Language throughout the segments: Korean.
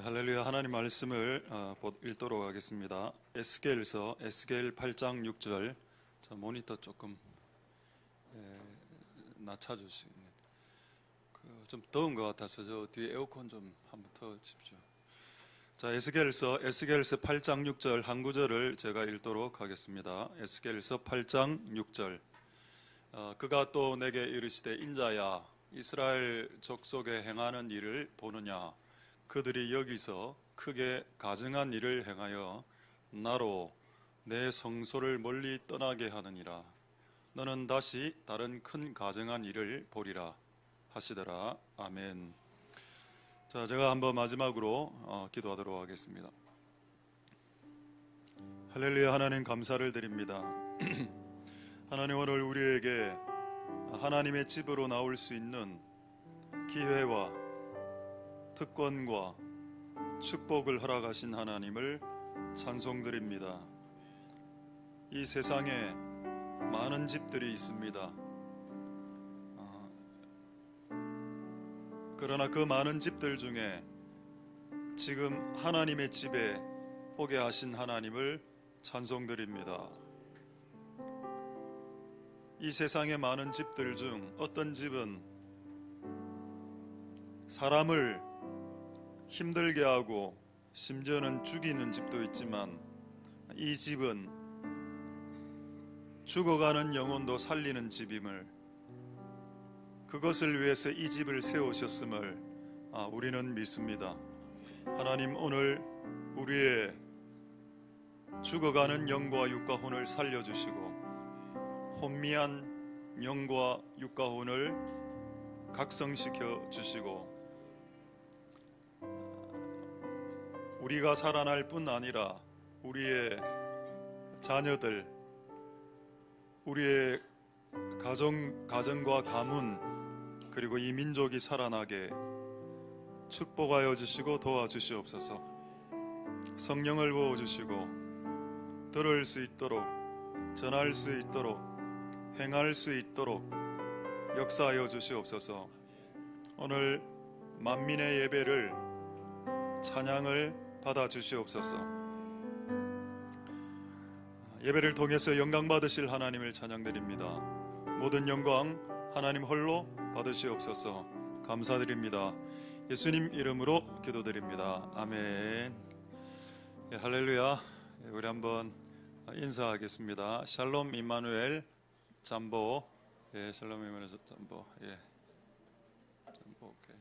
할렐루야. 하나님 말씀을 읽도록 하겠습니다. 에스겔서 에스겔 8장 6절. 자, 모니터 조금 낮춰주시겠네요. 좀 더운 것 같아서 저 뒤에 에어컨 좀 한번 틀어주십시오. 자, 에스겔서 8장 6절 한 구절을 제가 읽도록 하겠습니다. 에스겔서 8장 6절. 그가 또 내게 이르시되 인자야, 이스라엘 족속에 행하는 일을 보느냐? 그들이 여기서 크게 가증한 일을 행하여 나로 내 성소를 멀리 떠나게 하느니라. 너는 다시 다른 큰 가증한 일을 보리라 하시더라. 아멘. 자, 제가 한번 마지막으로 기도하도록 하겠습니다. 할렐루야. 하나님 감사를 드립니다. 하나님, 오늘 우리에게 하나님의 집으로 나올 수 있는 기회와 특권과 축복을 허락하신 하나님을 찬송드립니다. 이 세상에 많은 집들이 있습니다. 그러나 그 많은 집들 중에 지금 하나님의 집에 오게 하신 하나님을 찬송드립니다. 이 세상의 많은 집들 중 어떤 집은 사람을 힘들게 하고 심지어는 죽이는 집도 있지만, 이 집은 죽어가는 영혼도 살리는 집임을, 그것을 위해서 이 집을 세우셨음을 우리는 믿습니다. 하나님, 오늘 우리의 죽어가는 영과 육과 혼을 살려주시고 혼미한 영과 육과 혼을 각성시켜 주시고, 우리가 살아날 뿐 아니라 우리의 자녀들, 우리의 가정과 가문, 그리고 이 민족이 살아나게 축복하여 주시고 도와주시옵소서. 성령을 부어주시고 들을 수 있도록, 전할 수 있도록, 행할 수 있도록 역사하여 주시옵소서. 오늘 만민의 예배를, 찬양을 받아 주시옵소서. 예배를 통해서 영광 받으실 하나님을 찬양드립니다. 모든 영광 하나님 홀로 받으시옵소서. 감사드립니다. 예수님 이름으로 기도드립니다. 아멘. 할렐루야. 우리 한번 인사하겠습니다. 샬롬 임마누엘 잠보. 샬롬 임마누엘 잠보. 잠보. 오케이.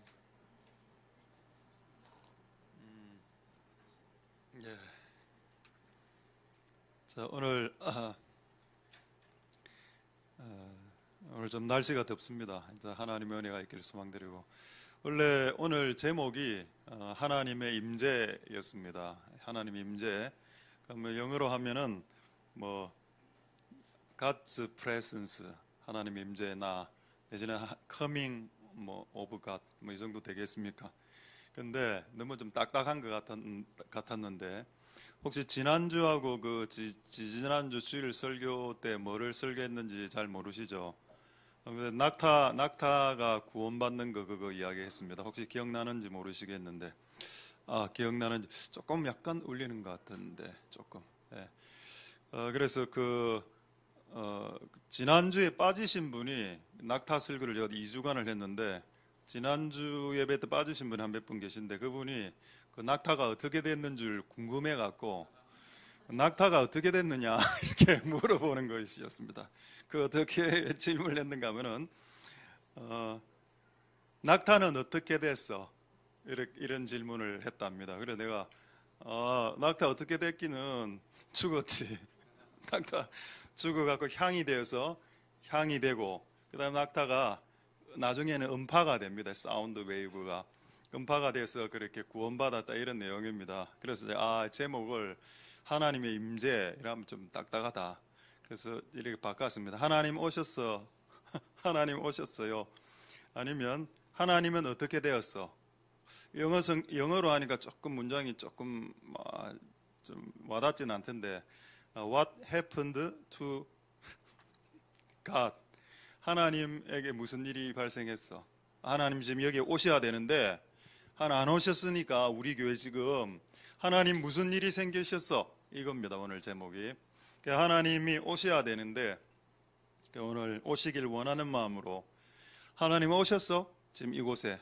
자, 오늘 좀 날씨가 덥습니다. 하나님의 은혜가 있기를 소망드리고, 원래 오늘 제목이 하나님의 임재였습니다. 하나님 임재. 영어로 하면은 God's presence, 하나님 임재 나, 내지는 coming of God 이 정도 되겠습니까? 근데 너무 좀 딱딱한 것 같았는데, 혹시 지난주하고 지난주 주일 설교 때 뭐를 설교했는지 잘 모르시죠? 낙타가 구원받는 그거 이야기했습니다. 혹시 기억나는지 모르시겠는데, 기억나는지 조금 약간 울리는 것 같은데 조금. 그래서 지난주에 빠지신 분이 낙타 설교를 제가 2주간을 했는데, 지난주 예배 때 빠지신 분이 한 몇 분 계신데, 그분이 그 낙타가 어떻게 됐는 줄 궁금해 갖고 낙타가 어떻게 됐느냐 이렇게 물어보는 것이었습니다. 어떻게 질문을 했는가 하면은 낙타는 어떻게 됐어? 이런 질문을 했답니다. 그래서 내가 낙타 어떻게 됐기는 죽었지. 낙타 죽어갖고 향이 되어서 향이 되고, 그 다음에 낙타가 나중에는 음파가 됩니다. 사운드 웨이브가 음파가 돼서 그렇게 구원받았다, 이런 내용입니다. 그래서 제목을 하나님의 임재 이라면 좀 딱딱하다. 그래서 이렇게 바꿨습니다. 하나님 오셨어. 하나님 오셨어요. 아니면 하나님은 어떻게 되었어? 영어로 하니까 조금 문장이 조금 좀 와닿지는 않던데, What happened to God? 하나님에게 무슨 일이 발생했어? 하나님 지금 여기 오셔야 되는데 하나 안 오셨으니까 우리 교회 지금 하나님 무슨 일이 생기셨어? 이겁니다. 오늘 제목이. 하나님이 오셔야 되는데 오늘 오시길 원하는 마음으로 하나님 오셨어? 지금 이곳에.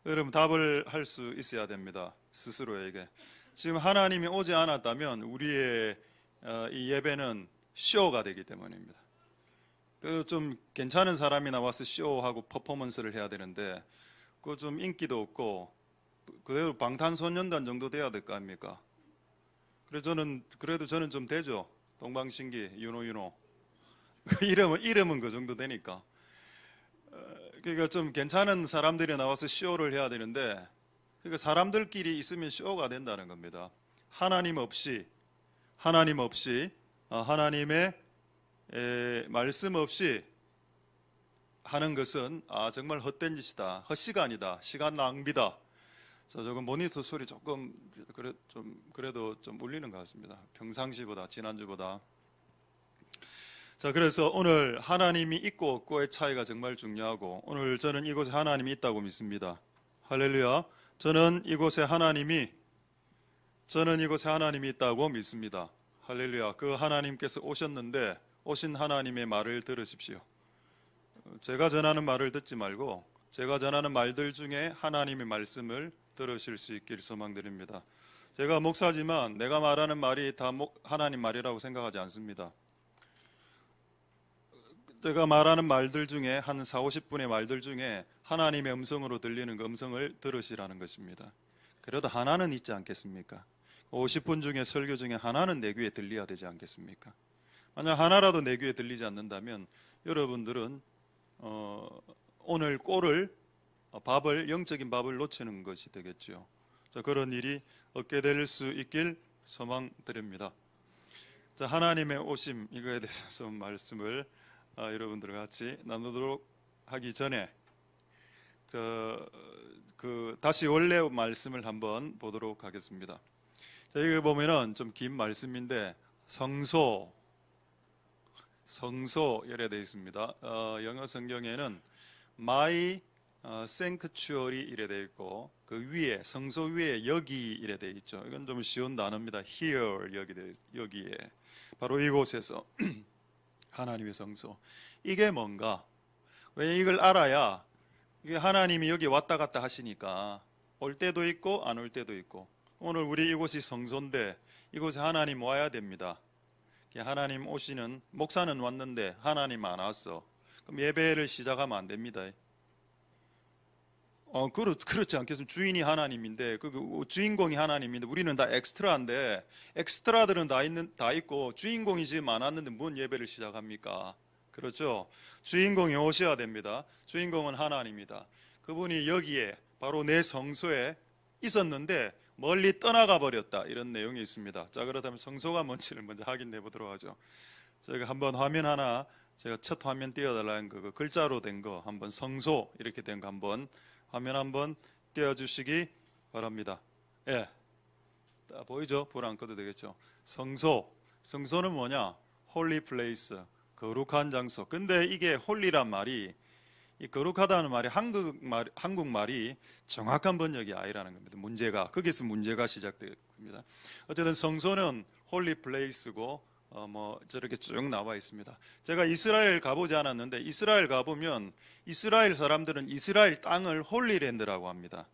여러분 답을 할 수 있어야 됩니다. 스스로에게. 지금 하나님이 오지 않았다면 우리의 이 예배는 쇼가 되기 때문입니다. 좀 괜찮은 사람이 나와서 쇼하고 퍼포먼스를 해야 되는데 그 좀 인기도 없고 그대로 방탄소년단 정도 돼야 될 거 아닙니까? 그래도 저는 좀 되죠. 동방신기 유노 이름은 그 정도 되니까. 그러니까 좀 괜찮은 사람들이 나와서 쇼를 해야 되는데 그러니까 사람들끼리 있으면 쇼가 된다는 겁니다. 하나님 없이 하나님의 말씀 없이 하는 것은 정말 헛된 짓이다. 헛시간이다. 시간 낭비다. 조금 모니터 소리 조금 그래도 좀 울리는 것 같습니다. 평상시보다 지난주보다. 자, 그래서 오늘 하나님이 있고 없고의 차이가 정말 중요하고 오늘 저는 이곳에 하나님이 있다고 믿습니다. 할렐루야. 저는 이곳에 하나님이 있다고 믿습니다. 할렐루야. 그 하나님께서 오셨는데 오신 하나님의 말을 들으십시오. 제가 전하는 말을 듣지 말고 제가 전하는 말들 중에 하나님의 말씀을 들으실 수 있길 소망드립니다. 제가 목사지만 내가 말하는 말이 다 하나님 말이라고 생각하지 않습니다. 제가 말하는 말들 중에 한 40-50분의 말들 중에 하나님의 음성으로 들리는 그 음성을 들으시라는 것입니다. 그래도 하나는 있지 않겠습니까? 50분 중에 설교 중에 하나는 내 귀에 들려야 되지 않겠습니까? 만약 하나라도 내 귀에 들리지 않는다면 여러분들은 오늘 영적인 밥을 놓치는 것이 되겠죠. 자, 그런 일이 없게 될 수 있길 소망드립니다. 자, 하나님의 오심 이거에 대해서 좀 말씀을 여러분들과 같이 나누도록 하기 전에 다시 원래 말씀을 한번 보도록 하겠습니다. 자, 여기 보면은 좀 긴 말씀인데 성소 이래 되어 있습니다. 영어 성경에는 my sanctuary 이래 되어 있고 그 위에 성소 위에 여기 이래 되어 있죠. 이건 좀 쉬운 단어입니다. here 여기에 바로 이곳에서 하나님의 성소. 이게 뭔가? 왜 이걸 알아야 이게 하나님이 여기 왔다 갔다 하시니까 올 때도 있고 안 올 때도 있고 오늘 우리 이곳이 성소인데 이곳에 하나님 와야 됩니다. 하나님 오시는 목사는 왔는데 하나님 안 왔어. 그럼 예배를 시작하면 안 됩니다. 그렇지 않겠습니까? 주인이 하나님인데 주인공이 하나님인데 우리는 다 엑스트라인데 엑스트라들은 다 있고 주인공이 지금 안 왔는데 뭔 예배를 시작합니까? 그렇죠? 주인공이 오셔야 됩니다. 주인공은 하나님이다. 그분이 여기에 바로 내 성소에 있었는데 멀리 떠나가 버렸다. 이런 내용이 있습니다. 자, 그렇다면 성소가 뭔지를 먼저 확인해 보도록 하죠. 제가 한번 화면 하나 제가 첫 화면 띄워달라는 거 글자로 된 거 한번 성소 이렇게 된 거 한번 화면 한번 띄워주시기 바랍니다. 예, 보이죠? 불 안 꺼도 되겠죠? 성소는 뭐냐? 홀리 플레이스, 거룩한 장소. 근데 이게 홀리란 말이 이 거룩하다는 말이 한국말이 정확한 번역이 아니라는 겁니다. 거기서 문제가 시작됩니다. 어쨌든 성소는 홀리 플레이스고 저렇게 쭉 나와 있습니다. 제가 이스라엘 가보지 않았는데 이스라엘 가보면 이스라엘 사람들은 이스라엘 땅을 홀리랜드라고 합니다.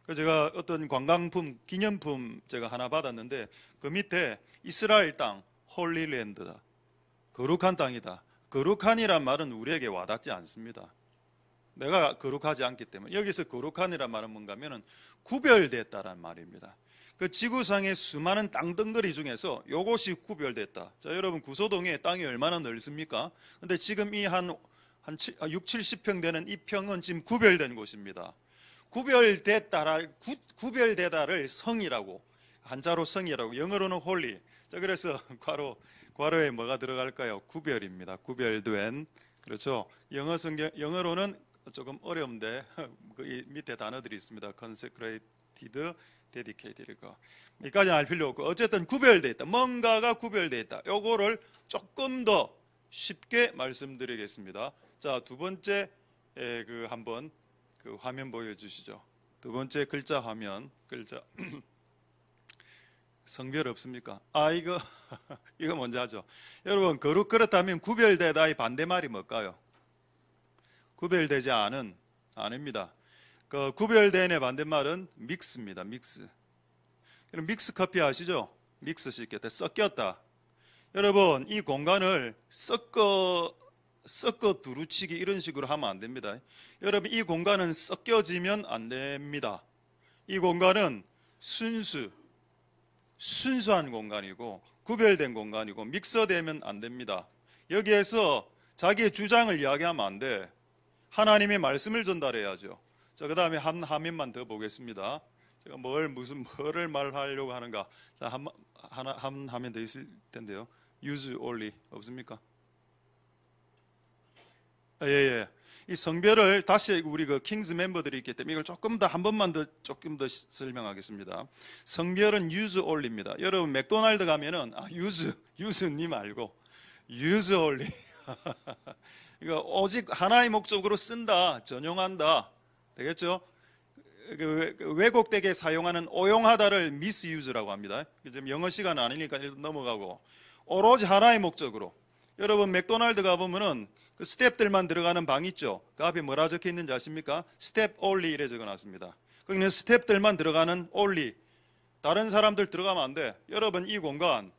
그래서 제가 어떤 관광품, 기념품 제가 하나 받았는데 그 밑에 이스라엘 땅 홀리랜드다. 거룩한 땅이다. 거룩한이란 말은 우리에게 와닿지 않습니다. 내가 거룩하지 않기 때문에. 여기서 거룩한이란 말은 뭔가 하면은 구별됐다라는 말입니다. 그 지구상의 수많은 땅덩어리 중에서 이것이 구별됐다. 자, 여러분 구소동에 땅이 얼마나 넓습니까? 근데 지금 이 한 6-70평 되는 이 평은 지금 구별된 곳입니다. 구별되다를 성이라고, 한자로 성이라고, 영어로는 홀리. 자, 그래서 괄호에 뭐가 들어갈까요? 구별입니다. 구별된. 그렇죠. 영어로는 조금 어려운데 그 밑에 단어들이 있습니다. consecrated, dedicated. 이까지는 알 필요 없고 어쨌든 구별되어 있다. 뭔가가 구별되어 있다. 요거를 조금 더 쉽게 말씀드리겠습니다. 자, 두 번째 한번 그 화면 보여주시죠. 두 번째 글자 화면, 글자 성별 없습니까? 이거 이거 먼저 하죠. 여러분, 거룩 그렇다면 구별되다의 반대말이 뭘까요? 구별되지 않은, 아닙니다. 그 구별된의 반대말은 믹스입니다. 믹스. 그럼 믹스 커피 아시죠? 믹스 시켰다, 섞였다. 여러분, 이 공간을 섞어 두루치기 이런 식으로 하면 안 됩니다. 여러분, 이 공간은 섞여지면 안 됩니다. 이 공간은 순수한 공간이고 구별된 공간이고 믹서되면 안 됩니다. 여기에서 자기의 주장을 이야기하면 안 돼. 하나님의 말씀을 전달해야죠. 자, 그 다음에 한 화면만 더 보겠습니다. 제가 뭐를 말하려고 하는가. 자, 한 화면 더 있을 텐데요. use only 없습니까? 예. 이 성별을 다시 우리 그 킹스 멤버들이 있기 때문에 이걸 한 번만 더 조금 더 설명하겠습니다. 성별은 use only입니다. 여러분, 맥도날드 가면은 use님 말고 use only. 이거 오직 하나의 목적으로 쓴다, 전용한다. 되겠죠? 왜곡되게 사용하는 오용하다를 misuse라고 합니다. 지금 영어 시간은 아니니까 넘어가고, 오로지 하나의 목적으로. 여러분, 맥도날드 가보면은 그 스텝들만 들어가는 방 있죠? 그 앞에 뭐라 적혀 있는지 아십니까? 스텝 only 이래 적어놨습니다. 거기는 스텝들만 들어가는 only. 다른 사람들 들어가면 안 돼. 여러분, 이 공간은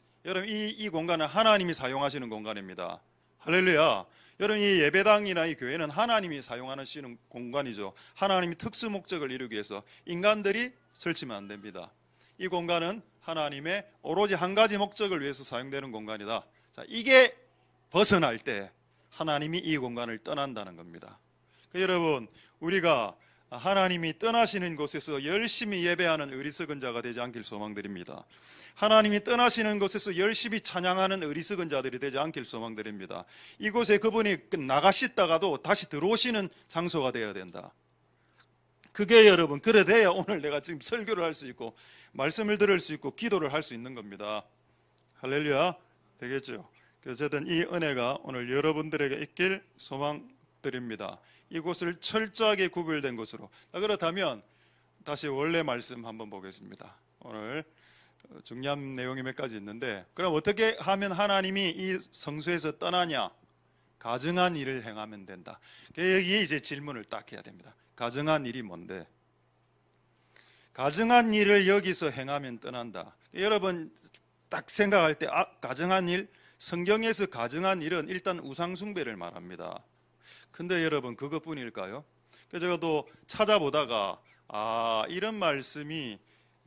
하나님이 사용하시는 공간입니다. 할렐루야. 여러분, 이 예배당이나 이 교회는 하나님이 사용하시는 공간이죠. 하나님이 특수 목적을 이루기 위해서 인간들이 설치면 안 됩니다. 이 공간은 하나님의 오로지 한 가지 목적을 위해서 사용되는 공간이다. 자, 이게 벗어날 때 하나님이 이 공간을 떠난다는 겁니다. 여러분, 우리가 하나님이 떠나시는 곳에서 열심히 예배하는 어리석은 자가 되지 않길 소망드립니다. 하나님이 떠나시는 곳에서 열심히 찬양하는 어리석은 자들이 되지 않길 소망드립니다. 이곳에 그분이 나가시다가도 다시 들어오시는 장소가 되어야 된다. 그게 여러분, 그래 돼야 오늘 내가 지금 설교를 할 수 있고 말씀을 들을 수 있고 기도를 할 수 있는 겁니다. 할렐루야. 되겠죠? 어쨌든 이 은혜가 오늘 여러분들에게 있길 소망드립니다. 이곳을 철저하게 구별된 곳으로. 그렇다면 다시 원래 말씀 한번 보겠습니다. 오늘 중요한 내용이 몇 가지 있는데, 그럼 어떻게 하면 하나님이 이 성소에서 떠나냐? 가증한 일을 행하면 된다. 여기에 이제 질문을 딱 해야 됩니다. 가증한 일이 뭔데? 가증한 일을 여기서 행하면 떠난다. 여러분 딱 생각할 때 가증한 일? 성경에서 가증한 일은 일단 우상숭배를 말합니다. 근데 여러분, 그것뿐일까요? 제가 또 찾아보다가 이런 말씀이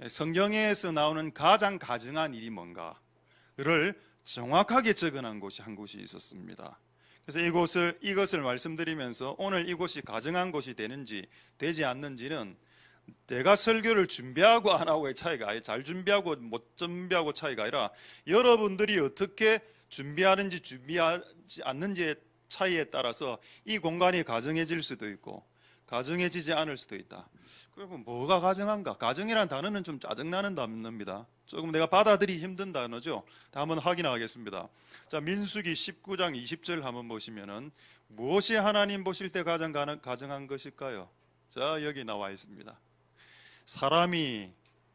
성경에서 나오는 가장 가증한 일이 뭔가를 정확하게 적어놓은 곳이 한 곳이 있었습니다. 그래서 이것을 말씀드리면서 오늘 이곳이 가증한 곳이 되는지 되지 않는지는 내가 설교를 준비하고 안 하고의 차이가 아니라, 잘 준비하고 못 준비하고 차이가 아니라 여러분들이 어떻게 준비하는지 준비하지 않는지의 차이에 따라서 이 공간이 가증해질 수도 있고 가증해지지 않을 수도 있다. 그러면 뭐가 가증한가? 가증이라는 단어는 좀 짜증나는 단어입니다. 조금 내가 받아들이기 힘든 단어죠. 한번 확인하겠습니다. 자, 민수기 19장 20절 한번 보시면은 무엇이 하나님 보실 때 가장 가증한 것일까요? 자, 여기 나와 있습니다. 사람이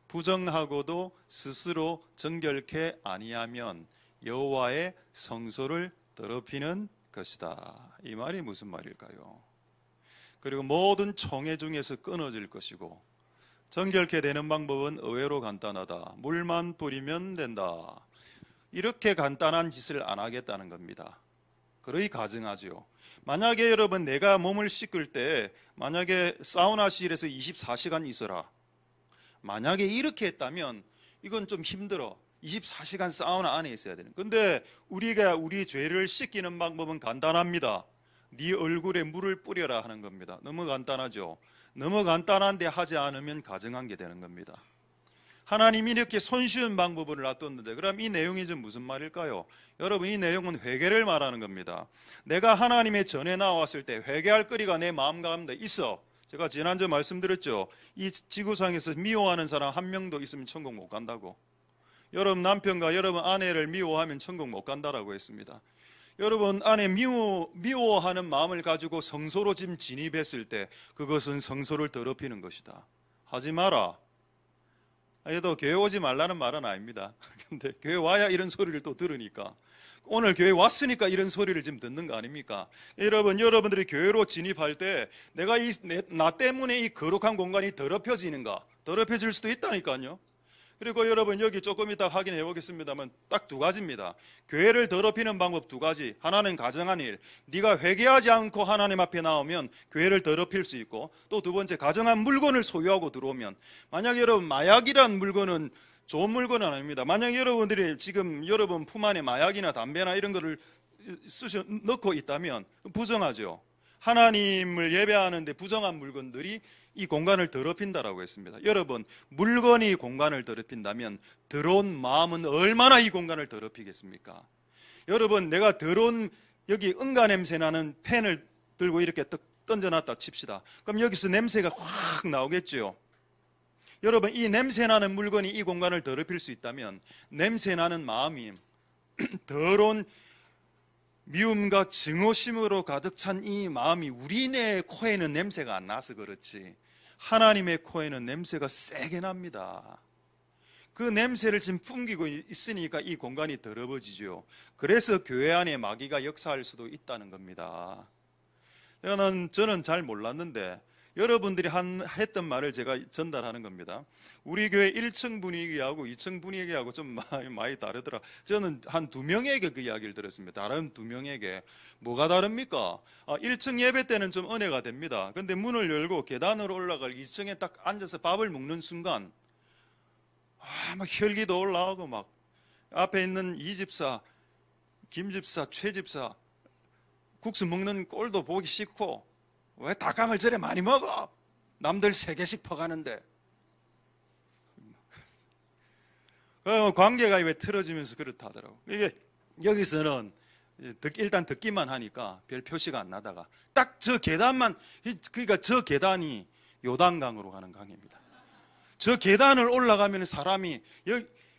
부정하고도 스스로 정결케 아니하면 여호와의 성소를 더럽히는 것이다. 이 말이 무슨 말일까요? 그리고 모든 총회 중에서 끊어질 것이고 정결케 되는 방법은 의외로 간단하다. 물만 뿌리면 된다. 이렇게 간단한 짓을 안 하겠다는 겁니다. 그러이 가증하죠. 만약에 여러분, 내가 몸을 씻을 때 만약에 사우나실에서 24시간 있어라. 만약에 이렇게 했다면 이건 좀 힘들어. 24시간 사우나 안에 있어야 되는. 근데 우리가 우리 죄를 씻기는 방법은 간단합니다. 네 얼굴에 물을 뿌려라 하는 겁니다. 너무 간단하죠. 너무 간단한데 하지 않으면 가증한 게 되는 겁니다. 하나님이 이렇게 손쉬운 방법을 놔뒀는데, 그럼 이 내용이 좀 무슨 말일까요? 여러분, 이 내용은 회개를 말하는 겁니다. 내가 하나님의 전에 나왔을 때 회개할 거리가 내 마음 가운데 있어. 제가 지난주에 말씀드렸죠. 이 지구상에서 미워하는 사람 한 명도 있으면 천국 못 간다고. 여러분 남편과 여러분 아내를 미워하면 천국 못 간다라고 했습니다. 여러분 안에 미워하는 마음을 가지고 성소로 지금 진입했을 때 그것은 성소를 더럽히는 것이다. 하지 마라. 얘도 교회 오지 말라는 말은 아닙니다. 근데 교회 와야 이런 소리를 또 들으니까, 오늘 교회 왔으니까 이런 소리를 지금 듣는 거 아닙니까? 여러분들이 교회로 진입할 때 내가 나 때문에 이 거룩한 공간이 더럽혀지는가? 더럽혀질 수도 있다니까요. 그리고 여러분 여기 조금 이따 확인해 보겠습니다만 딱 두 가지입니다. 교회를 더럽히는 방법 두 가지. 하나는 가정한 일. 네가 회개하지 않고 하나님 앞에 나오면 교회를 더럽힐 수 있고, 또 두 번째 가정한 물건을 소유하고 들어오면, 만약 여러분 마약이란 물건은 좋은 물건은 아닙니다. 만약 여러분들이 지금 여러분 품 안에 마약이나 담배나 이런 거를 넣고 있다면 부정하죠. 하나님을 예배하는데 부정한 물건들이 이 공간을 더럽힌다라고 했습니다. 여러분, 물건이 공간을 더럽힌다면 더러운 마음은 얼마나 이 공간을 더럽히겠습니까? 여러분, 내가 더러운 여기 응가 냄새 나는 펜을 들고 이렇게 던져놨다 칩시다. 그럼 여기서 냄새가 확 나오겠죠. 여러분, 이 냄새 나는 물건이 이 공간을 더럽힐 수 있다면 냄새 나는 마음이 더러운 미움과 증오심으로 가득 찬 이 마음이 우리네 코에는 냄새가 안 나서 그렇지 하나님의 코에는 냄새가 세게 납니다. 그 냄새를 지금 풍기고 있으니까 이 공간이 더러워지죠. 그래서 교회 안에 마귀가 역사할 수도 있다는 겁니다. 저는 잘 몰랐는데 여러분들이 했던 말을 제가 전달하는 겁니다. 우리 교회 1층 분위기하고 2층 분위기하고 좀 많이 다르더라. 저는 한 2명에게 그 이야기를 들었습니다. 다른 2명에게. 뭐가 다릅니까? 1층 예배 때는 좀 은혜가 됩니다. 근데 문을 열고 계단으로 올라갈 2층에 딱 앉아서 밥을 먹는 순간 막 혈기도 올라오고, 막 앞에 있는 이 집사, 김 집사, 최 집사 국수 먹는 꼴도 보기 싫고, 왜 닭강을 저래 많이 먹어? 남들 3개씩 퍼가는데. 관계가 왜 틀어지면서 그렇다 하더라고. 이게 여기서는 일단 듣기만 하니까 별 표시가 안 나다가 딱 저 계단만, 그러니까 저 계단이 요단강으로 가는 강입니다. 저 계단을 올라가면 사람이,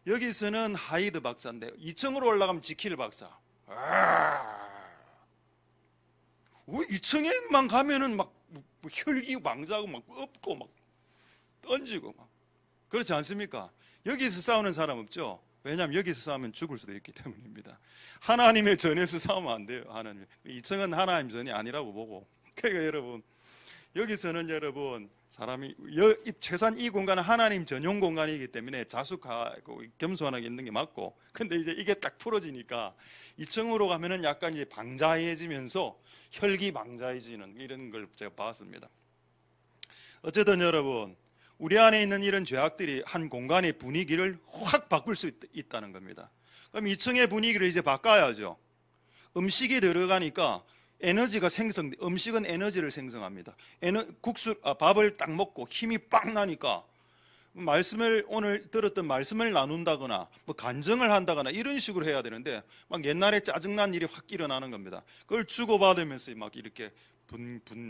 여기서는 하이드 박사인데 2층으로 올라가면 지킬 박사. 2층에만 가면은 막 혈기왕자고 막 엎고 막 던지고 막, 그렇지 않습니까? 여기서 싸우는 사람 없죠? 왜냐하면 여기서 싸우면 죽을 수도 있기 때문입니다. 하나님의 전에서 싸우면 안 돼요. 하나님 2층은 하나님 전이 아니라고 보고. 그러니까 여러분, 여기서는 여러분 사람이 최소한 이 공간은 하나님 전용 공간이기 때문에 자숙하고 겸손하게 있는 게 맞고, 근데 이제 이게 딱 풀어지니까 2층으로 가면은 약간 이제 방자해지면서 혈기방자해지는 이런 걸 제가 봤습니다. 어쨌든 여러분, 우리 안에 있는 이런 죄악들이 한 공간의 분위기를 확 바꿀 수 있다는 겁니다. 그럼 2층의 분위기를 이제 바꿔야죠. 음식이 들어가니까 에너지가 음식은 에너지를 생성합니다. 밥을 딱 먹고 힘이 빵 나니까 오늘 들었던 말씀을 나눈다거나 뭐 간증을 한다거나 이런 식으로 해야 되는데, 막 옛날에 짜증난 일이 확 일어나는 겁니다. 그걸 주고받으면서 막 이렇게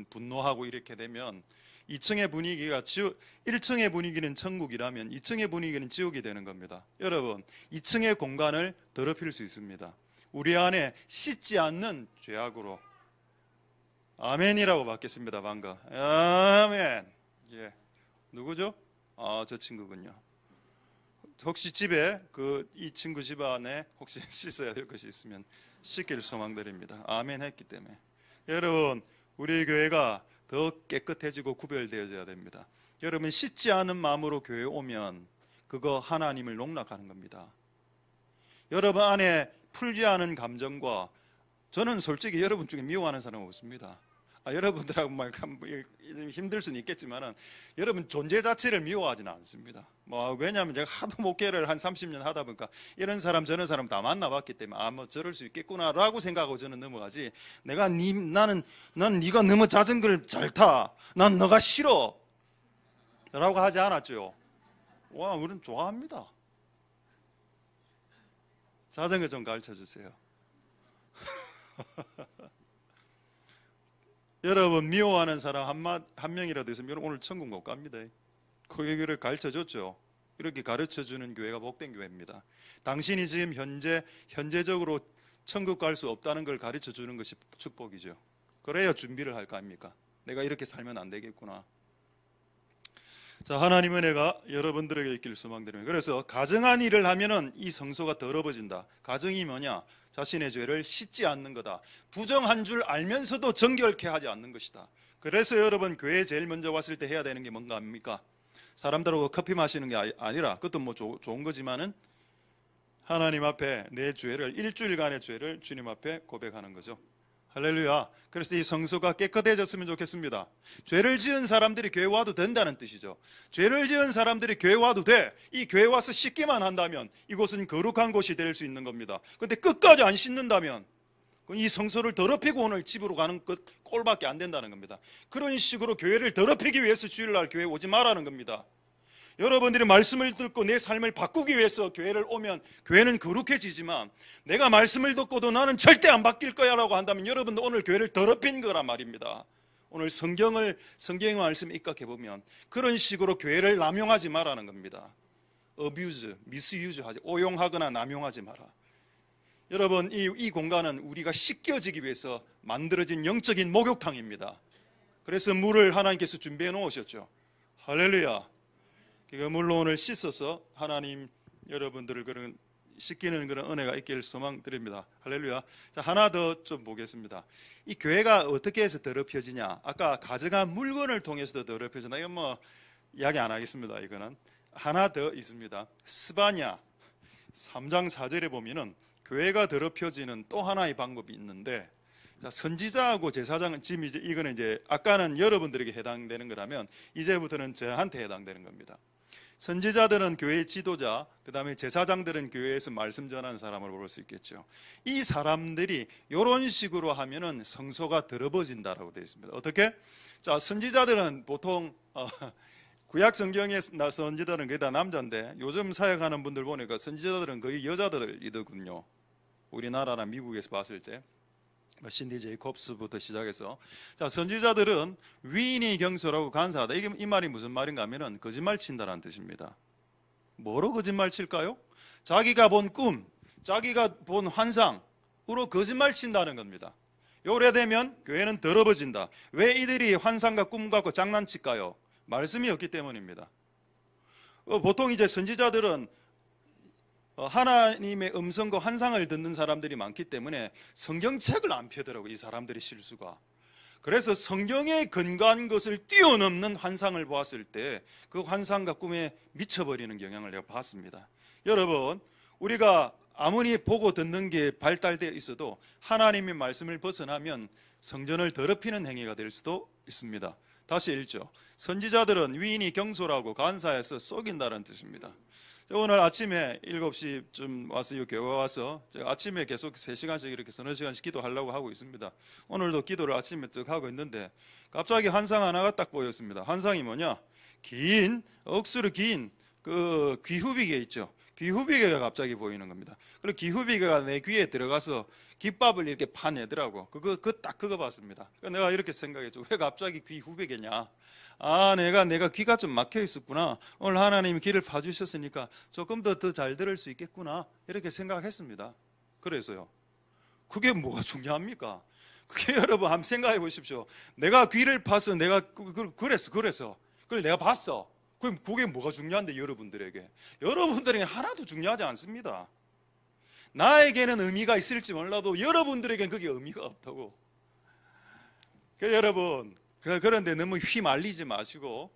분노하고 이렇게 되면 2층의 분위기가 1층의 분위기는 천국이라면 2층의 분위기는 지옥이 되는 겁니다. 여러분, 2층의 공간을 더럽힐 수 있습니다. 우리 안에 씻지 않는 죄악으로. 아멘이라고 받겠습니다. 방금 아멘. 예. 누구죠? 저 친구군요. 혹시 집에 이 친구 집 안에 혹시 씻어야 될 것이 있으면 씻길 소망드립니다. 아멘 했기 때문에. 여러분, 우리 교회가 더 깨끗해지고 구별되어져야 됩니다. 여러분, 씻지 않은 마음으로 교회에 오면 그거 하나님을 농락하는 겁니다. 여러분 안에 풀지 않은 감정과, 저는 솔직히 여러분 중에 미워하는 사람 없습니다. 여러분들하고 막 힘들 수는 있겠지만 여러분 존재 자체를 미워하지는 않습니다. 왜냐하면 제가 하도 목회를 한 30년 하다 보니까 이런 사람 저런 사람 다 만나봤기 때문에 뭐 저럴 수 있겠구나라고 생각하고 저는 넘어가지, 나는 네가 너무 자전거를 잘 타, 난 너가 싫어 라고 하지 않았죠. 우리는 좋아합니다. 자전거 좀 가르쳐 주세요. 여러분, 미워하는 사람 한 명이라도 있으면 여러분 오늘 천국 못 갑니다. 그 얘기를 가르쳐 줬죠. 이렇게 가르쳐 주는 교회가 복된 교회입니다. 당신이 지금 현재적으로 천국 갈 수 없다는 걸 가르쳐 주는 것이 축복이죠. 그래야 준비를 할 거 아닙니까? 내가 이렇게 살면 안 되겠구나. 자, 하나님의 은혜가 여러분들에게 있기를 소망드립니다. 그래서 가정한 일을 하면은 이 성소가 더러워진다. 가정이 뭐냐? 자신의 죄를 씻지 않는 거다. 부정한 줄 알면서도 정결케 하지 않는 것이다. 그래서 여러분 교회에 제일 먼저 왔을 때 해야 되는 게 뭔가 합니까? 사람들하고 커피 마시는 게 아니라, 그것도 뭐 좋은 거지만은 하나님 앞에 내 죄를, 일주일간의 죄를 주님 앞에 고백하는 거죠. 할렐루야. 그래서 이 성소가 깨끗해졌으면 좋겠습니다. 죄를 지은 사람들이 교회 와도 된다는 뜻이죠. 죄를 지은 사람들이 교회 와도 돼. 이 교회 와서 씻기만 한다면 이곳은 거룩한 곳이 될 수 있는 겁니다. 그런데 끝까지 안 씻는다면 이 성소를 더럽히고 오늘 집으로 가는 것 꼴밖에 안 된다는 겁니다. 그런 식으로 교회를 더럽히기 위해서 주일날 교회 오지 말라는 겁니다. 여러분들이 말씀을 듣고 내 삶을 바꾸기 위해서 교회를 오면 교회는 거룩해지지만, 내가 말씀을 듣고도 나는 절대 안 바뀔 거야 라고 한다면 여러분도 오늘 교회를 더럽힌 거란 말입니다. 오늘 성경의 말씀을 입각해보면 그런 식으로 교회를 남용하지 말라는 겁니다. abuse, misuse 하지, 오용하거나 남용하지 마라. 여러분, 이 공간은 우리가 씻겨지기 위해서 만들어진 영적인 목욕탕입니다. 그래서 물을 하나님께서 준비해 놓으셨죠. 할렐루야. 그 물로 오늘 씻어서 하나님 여러분들을 그런 씻기는 그런 은혜가 있기를 소망드립니다. 할렐루야. 자, 하나 더 좀 보겠습니다. 이 교회가 어떻게 해서 더럽혀지냐? 아까 가져간 물건을 통해서도 더럽혀지나? 이건 뭐 이야기 안 하겠습니다. 이거는 하나 더 있습니다. 스바냐 3장 4절에 보면은 교회가 더럽혀지는 또 하나의 방법이 있는데, 자, 선지자하고 제사장은 지금 이거는 이제 아까는 여러분들에게 해당되는 거라면 이제부터는 저한테 해당되는 겁니다. 선지자들은 교회의 지도자, 그 다음에 제사장들은 교회에서 말씀 전하는 사람으로 볼 수 있겠죠. 이 사람들이 이런 식으로 하면은 성소가 더러워진다라고 되어 있습니다. 어떻게? 자, 선지자들은 보통 구약 성경의 선지자들은 거의 다 남자인데, 요즘 사역하는 분들 보니까 선지자들은 거의 여자들이더군요. 우리나라나 미국에서 봤을 때 신디 제이콥스부터 시작해서, 자, 선지자들은 위인이 경솔하고 간사하다. 이 말이 무슨 말인가 하면은 거짓말 친다라는 뜻입니다. 뭐로 거짓말 칠까요? 자기가 본 꿈, 자기가 본 환상으로 거짓말 친다는 겁니다. 요래 되면 교회는 더러워진다. 왜 이들이 환상과 꿈 갖고 장난칠까요? 말씀이 없기 때문입니다. 보통 이제 선지자들은 하나님의 음성과 환상을 듣는 사람들이 많기 때문에 성경책을 안 펴더라고요. 이 사람들의 실수가. 그래서 성경에 근거한 것을 뛰어넘는 환상을 보았을 때 그 환상과 꿈에 미쳐버리는 경향을 내가 봤습니다. 여러분, 우리가 아무리 보고 듣는 게 발달되어 있어도 하나님의 말씀을 벗어나면 성전을 더럽히는 행위가 될 수도 있습니다. 다시 읽죠. 선지자들은 위인이 경솔하고 간사해서 속인다는 뜻입니다. 오늘 아침에 7시쯤 와서 이 교회 와서 제가 아침에 계속 3시간씩 이렇게 서너 시간씩 기도하려고 하고 있습니다. 오늘도 기도를 아침에 쭉 하고 있는데 갑자기 환상 하나가 딱 보였습니다. 환상이 뭐냐? 억수로 긴 그 귀후비개 있죠. 귀후비개가 갑자기 보이는 겁니다. 그리고 귀후비개가 내 귀에 들어가서 깃밥을 이렇게 파내더라고. 그거 봤습니다. 내가 이렇게 생각했죠. 왜 갑자기 귀후비개냐? 아, 내가 귀가 좀 막혀 있었구나. 오늘 하나님이 귀를 파주셨으니까 조금 더 잘 들을 수 있겠구나. 이렇게 생각했습니다. 그래서요. 그게 뭐가 중요합니까? 그게 여러분 한번 생각해 보십시오. 내가 귀를 파서 내가 그래서 그걸 내가 봤어. 그럼 그게 뭐가 중요한데 여러분들에게 하나도 중요하지 않습니다. 나에게는 의미가 있을지 몰라도 여러분들에게는 그게 의미가 없다고. 여러분, 그런데 너무 휘말리지 마시고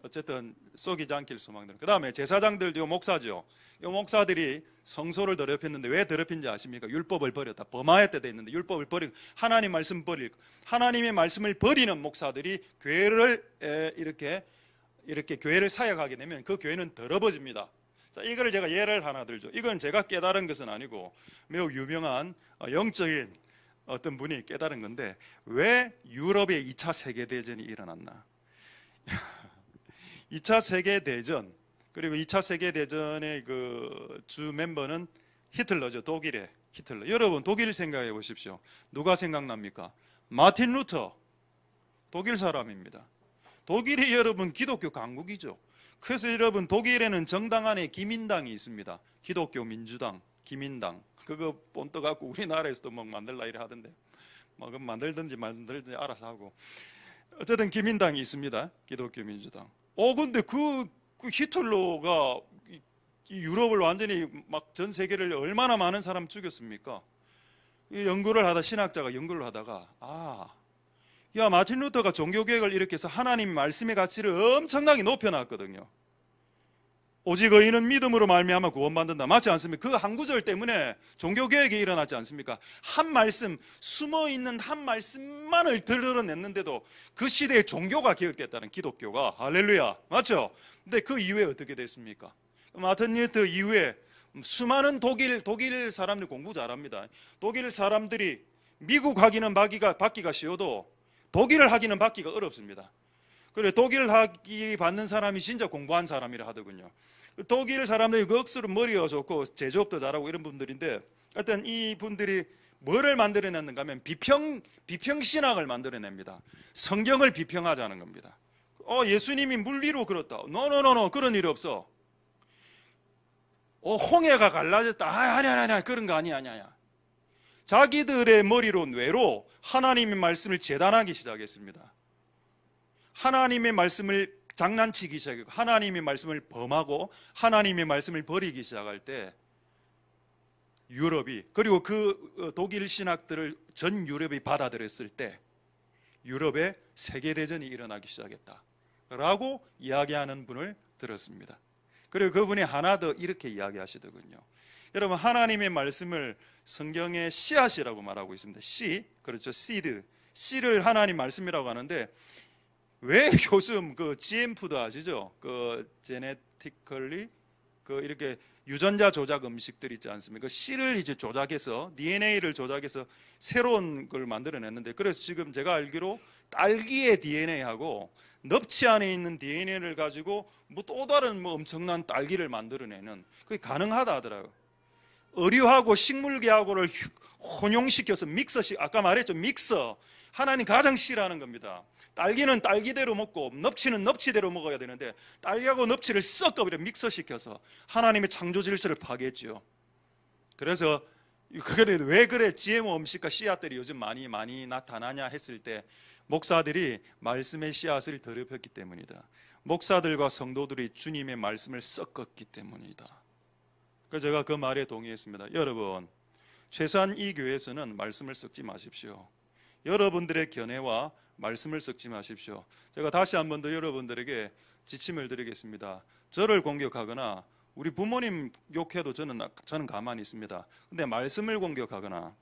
어쨌든 속이지 않길 소망드립니다. 그 다음에 제사장들도 목사죠. 이 목사들이 성소를 더럽혔는데 왜 더럽힌지 아십니까? 율법을 버렸다. 범하였다 돼 있는데 율법을 버리고 하나님 말씀 버리고, 하나님의 말씀을 버리는 목사들이 교회를 이렇게 교회를 사역하게 되면 그 교회는 더러워집니다. 자, 이거를 제가 예를 하나 들죠. 이건 제가 깨달은 것은 아니고 매우 유명한 영적인 어떤 분이 깨달은 건데, 왜 유럽의 2차 세계대전이 일어났나? 2차 세계대전, 그리고 2차 세계대전의 그 주 멤버는 히틀러죠. 독일의 히틀러. 여러분, 독일 생각해 보십시오. 누가 생각납니까? 마틴 루터, 독일 사람입니다. 독일이 여러분 기독교 강국이죠. 그래서 여러분 독일에는 정당 안에 기민당이 있습니다. 기독교 민주당. 기민당 그거 본떠 갖고 우리나라에서도 막 만들라 이래 하던데, 뭐 만들든지 만들든지 알아서 하고, 어쨌든 기민당이 있습니다. 기독교 민주당. 근데 그 히틀러가 이 유럽을 완전히 막 전 세계를 얼마나 많은 사람 죽였습니까? 연구를 하다, 신학자가 연구를 하다가 야, 마틴 루터가 종교개혁을 일으켜서 하나님 말씀의 가치를 엄청나게 높여놨거든요. 오직 의인은 믿음으로 말미암아 구원받는다. 맞지 않습니까? 그 한 구절 때문에 종교개혁이 일어나지 않습니까? 한 말씀, 숨어있는 한 말씀만을 드러냈는데도 그 시대에 종교가 개혁됐다는, 기독교가. 할렐루야. 맞죠? 근데 그 이후에 어떻게 됐습니까? 마틴 루터 이후에 수많은 독일 사람들이 공부 잘합니다. 독일 사람들이 미국 하기는 받기가 쉬워도 독일을 하기는 받기가 어렵습니다. 그래, 독일 학위 받는 사람이 진짜 공부한 사람이라 하더군요. 독일 사람들이 그 억수로 머리가 좋고 제조업도 잘하고 이런 분들인데, 하여튼 이 분들이 뭐를 만들어냈는가 하면 비평신학을 만들어냅니다. 성경을 비평하자는 겁니다. 예수님이 물리로 그렇다. 노노노노, 그런 일이 없어. 홍해가 갈라졌다. 아니야. 그런 거 아니야. 자기들의 머리로, 뇌로 하나님의 말씀을 재단하기 시작했습니다. 하나님의 말씀을 장난치기 시작했고, 하나님의 말씀을 범하고 하나님의 말씀을 버리기 시작할 때 유럽이, 그리고 그 독일 신학들을 전 유럽이 받아들였을 때 유럽에 세계대전이 일어나기 시작했다라고 이야기하는 분을 들었습니다. 그리고 그분이 하나 더 이렇게 이야기하시더군요. 여러분, 하나님의 말씀을 성경의 씨앗이라고 말하고 있습니다. 씨, 그렇죠. 씨드. 씨를 하나님 말씀이라고 하는데, 왜 요즘 그 GM푸드 아시죠? 그 제네티컬리 이렇게 유전자 조작 음식들 있지 않습니까? 씨를 이제 조작해서, DNA를 조작해서 새로운 걸 만들어냈는데, 그래서 지금 제가 알기로 딸기의 DNA하고 넙치 안에 있는 DNA를 가지고 뭐 또 다른 엄청난 딸기를 만들어내는, 그게 가능하다 하더라고요. 어류하고 식물계하고를 혼용시켜서 아까 말했죠, 믹서. 하나님 가장 싫어하는 겁니다. 딸기는 딸기대로 먹고 넙치는 넙치대로 먹어야 되는데, 딸기하고 넙치를 섞어버려 믹서시켜서 하나님의 창조 질서를 파괴했죠. 그래서 왜 그래 GMO 음식과 씨앗들이 요즘 많이 나타나냐 했을 때, 목사들이 말씀의 씨앗을 더럽혔기 때문이다. 목사들과 성도들이 주님의 말씀을 섞었기 때문이다. 그래서 제가 그 말에 동의했습니다. 여러분, 최소한 이 교회에서는 말씀을 섞지 마십시오. 여러분들의 견해와 말씀을 섞지 마십시오. 제가 다시 한 번 더 여러분들에게 지침을 드리겠습니다. 저를 공격하거나 우리 부모님 욕해도 저는 가만히 있습니다. 근데 말씀을 공격하거나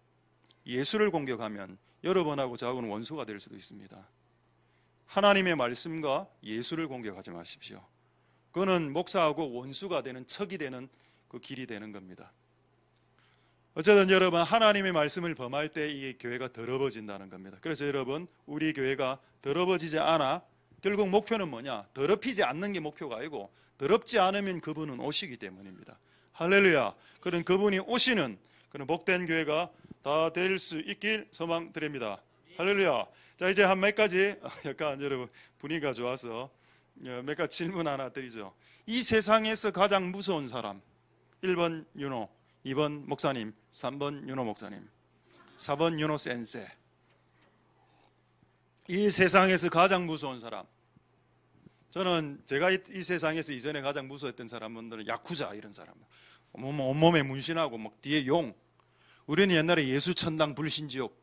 예수를 공격하면 여러분하고 저하고는 원수가 될 수도 있습니다. 하나님의 말씀과 예수를 공격하지 마십시오. 그거는 목사하고 원수가 되는, 척이 되는 그 길이 되는 겁니다. 어쨌든 여러분, 하나님의 말씀을 범할 때 이 교회가 더러워진다는 겁니다. 그래서 여러분, 우리 교회가 더러워지지 않아, 결국 목표는 뭐냐? 더럽히지 않는 게 목표가 아니고, 더럽지 않으면 그분은 오시기 때문입니다. 할렐루야. 그런 그분이 오시는 그런 복된 교회가 다 될 수 있길 소망드립니다. 할렐루야. 자, 이제 한 몇 가지, 약간 여러분 분위기가 좋아서 몇 가지 질문 하나 드리죠. 이 세상에서 가장 무서운 사람, 1번 윤호, 2번 목사님, 3번 윤호 목사님, 4번 윤호 센세. 이 세상에서 가장 무서운 사람, 저는 제가 이 세상에서 이전에 가장 무서웠던 사람들은 야쿠자, 이런 사람, 온몸에 문신하고 막 뒤에 용. 우리는 옛날에 예수 천당 불신지옥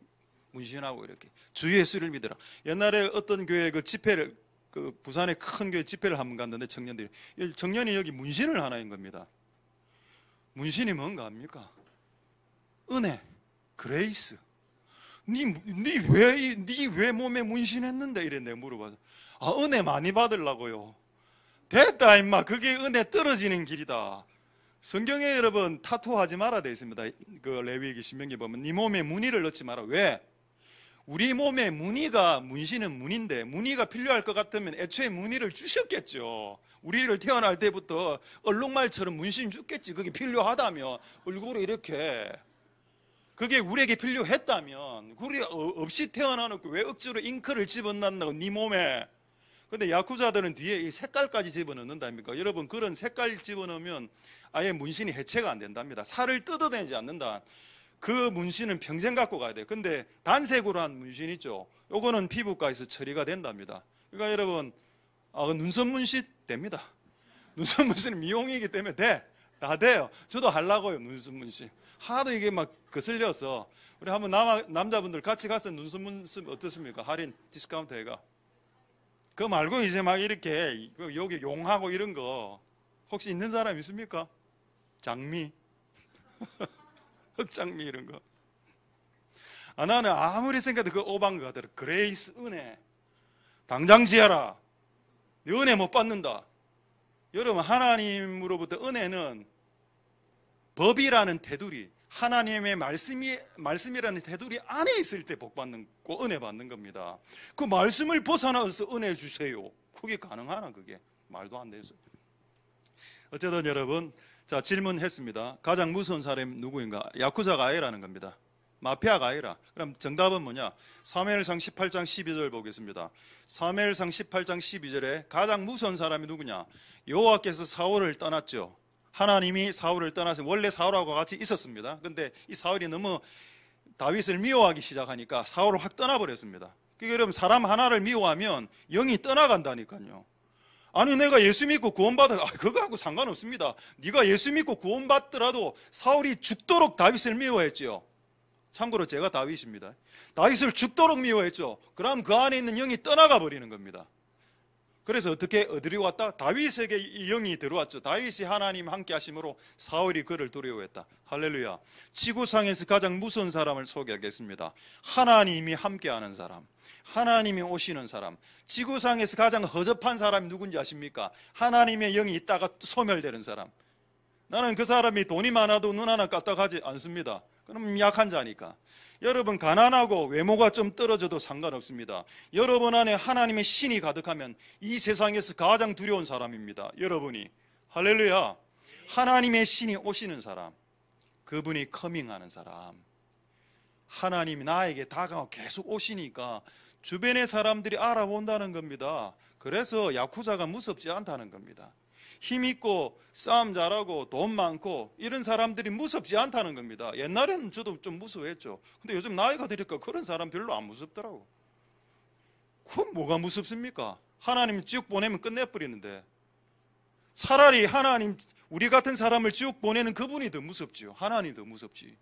문신하고 이렇게 주 예수를 믿으라. 옛날에 어떤 교회 그 집회를, 그 부산의 큰 교회 집회를 한번 갔는데 청년이 여기 문신을 하나인 겁니다. 문신이 뭔가 합니까? 은혜, 그레이스. 니 왜 몸에 문신했는데? 이래 내가 물어봐서, 은혜 많이 받으려고요. 됐다 임마, 그게 은혜 떨어지는 길이다. 성경에 여러분 타투하지 마라 되어 있습니다. 그 레위기 신명기 보면 네 몸에 무늬를 넣지 마라. 왜? 우리 몸에 문신은 무늬인데, 무늬가 필요할 것 같으면 애초에 무늬를 주셨겠죠. 우리를 태어날 때부터 얼룩말처럼 문신 줬겠지. 그게 필요하다면, 얼굴에 이렇게. 그게 우리에게 필요했다면, 우리 없이 태어나놓고 왜 억지로 잉크를 집어넣는다고 네 몸에. 근데 야쿠자들은 뒤에 이 색깔까지 집어넣는답니까? 여러분, 그런 색깔 집어넣으면 아예 문신이 해체가 안 된답니다. 살을 뜯어내지 않는다. 그 문신은 평생 갖고 가야 돼요. 근데 단색으로 한 문신 있죠. 요거는 피부과에서 처리가 된답니다. 그러니까 여러분, 눈썹 문신 됩니다. 눈썹 문신은 미용이기 때문에 다 돼요. 저도 하려고요, 눈썹 문신. 하도 이게 막 거슬려서. 우리 한번 남자분들 같이 가서 눈썹 문신 어떻습니까? 할인 디스카운트 해가. 그거 말고 이제 막 이렇게 여기 용하고 이런 거 혹시 있는 사람 있습니까? 장미, 흑장미 이런 거. 나는 아무리 생각해도 그 오반 거 같더라. 그레이스 은혜 당장 지어라. 네 은혜 못 받는다. 여러분, 하나님으로부터 은혜는 법이라는 테두리, 하나님의 말씀이라는 테두리 안에 있을 때 복 받는 거, 은혜 받는 겁니다. 그 말씀을 벗어나서 은혜 주세요. 그게 가능하나? 그게 말도 안 되죠. 어쨌든 여러분, 자, 질문했습니다. 가장 무서운 사람이 누구인가? 야쿠자가 아니라는 겁니다. 마피아가 아니라. 그럼 정답은 뭐냐? 사무엘상 18장 12절 보겠습니다. 사무엘상 18장 12절에 가장 무서운 사람이 누구냐? 여호와께서 사울을 떠났죠. 하나님이 사울을 떠나서 원래 사울하고 같이 있었습니다. 근데 이 사울이 너무 다윗을 미워하기 시작하니까 사울을 확 떠나버렸습니다. 그러니까 여러분, 사람 하나를 미워하면 영이 떠나간다니까요. 아니, 내가 예수 믿고 구원받아, 그거하고 상관없습니다. 네가 예수 믿고 구원받더라도 사울이 죽도록 다윗을 미워했죠. 참고로 제가 다윗입니다. 다윗을 죽도록 미워했죠. 그럼 그 안에 있는 영이 떠나가 버리는 겁니다. 그래서 어떻게 어디로 왔다? 다윗에게 이 영이 들어왔죠. 다윗이 하나님 함께 하심으로 사울이 그를 두려워했다. 할렐루야. 지구상에서 가장 무서운 사람을 소개하겠습니다. 하나님이 함께하는 사람, 하나님이 오시는 사람. 지구상에서 가장 허접한 사람이 누군지 아십니까? 하나님의 영이 있다가 소멸되는 사람. 나는 그 사람이 돈이 많아도 눈 하나 까딱하지 않습니다. 그럼 약한 자니까. 여러분, 가난하고 외모가 좀 떨어져도 상관없습니다. 여러분 안에 하나님의 신이 가득하면 이 세상에서 가장 두려운 사람입니다. 여러분이. 할렐루야. 하나님의 신이 오시는 사람, 그분이 커밍하는 사람. 하나님이 나에게 다가와 계속 오시니까 주변의 사람들이 알아본다는 겁니다. 그래서 야쿠자가 무섭지 않다는 겁니다. 힘있고 싸움 잘하고 돈 많고 이런 사람들이 무섭지 않다는 겁니다. 옛날에는 저도 좀 무서워했죠. 근데 요즘 나이가 드니까 그런 사람 별로 안 무섭더라고. 그건 뭐가 무섭습니까? 하나님 지옥 보내면 끝내버리는데. 차라리 하나님, 우리 같은 사람을 지옥 보내는 그분이 더 무섭지요. 하나님이 더 무섭지.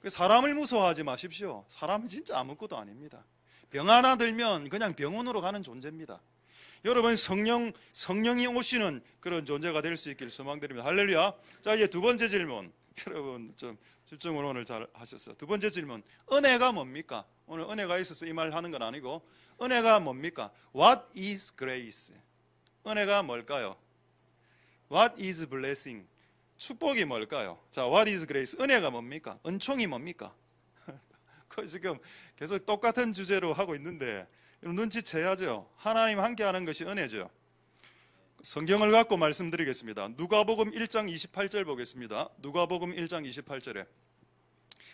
사람을 무서워하지 마십시오. 사람은 진짜 아무것도 아닙니다. 병 하나 들면 그냥 병원으로 가는 존재입니다. 여러분, 성령이 오시는 그런 존재가 될 수 있길 소망드립니다. 할렐루야. 자, 이제 두 번째 질문. 여러분, 좀 집중을 오늘 잘 하셨어요. 두 번째 질문. 은혜가 뭡니까? 오늘 은혜가 있어서 이 말 하는 건 아니고, 은혜가 뭡니까? What is grace? 은혜가 뭘까요? What is blessing? 축복이 뭘까요? 자, what is grace? 은혜가 뭡니까? 은총이 뭡니까? 그 지금 계속 똑같은 주제로 하고 있는데 눈치채야죠. 하나님 함께하는 것이 은혜죠. 성경을 갖고 말씀드리겠습니다. 누가복음 1장 28절 보겠습니다. 누가복음 1장 28절에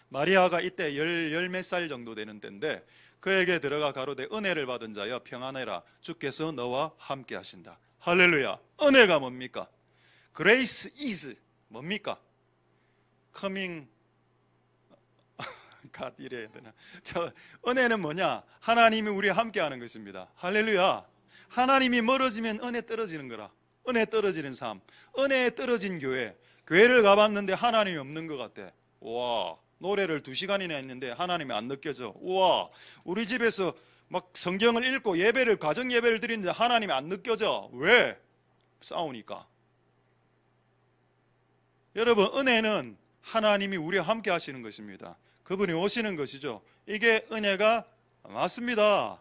마리아가 이때 열 몇 살 정도 되는 때인데 그에게 들어가 가로되 은혜를 받은 자여 평안해라. 주께서 너와 함께 하신다. 할렐루야. 은혜가 뭡니까? Grace is 뭡니까? Coming God 이래야 되나? 은혜는 뭐냐? 하나님이 우리와 함께하는 것입니다. 할렐루야. 하나님이 멀어지면 은혜 떨어지는 거라. 은혜 떨어지는 삶, 은혜에 떨어진 교회를 가봤는데 하나님이 없는 것 같아. 와, 노래를 2시간이나 했는데 하나님이 안 느껴져. 와, 우리 집에서 막 성경을 읽고 예배를, 가정 예배를 드리는데 하나님이 안 느껴져. 왜? 싸우니까. 여러분, 은혜는 하나님이 우리와 함께 하시는 것입니다. 그분이 오시는 것이죠. 이게 은혜가 맞습니다.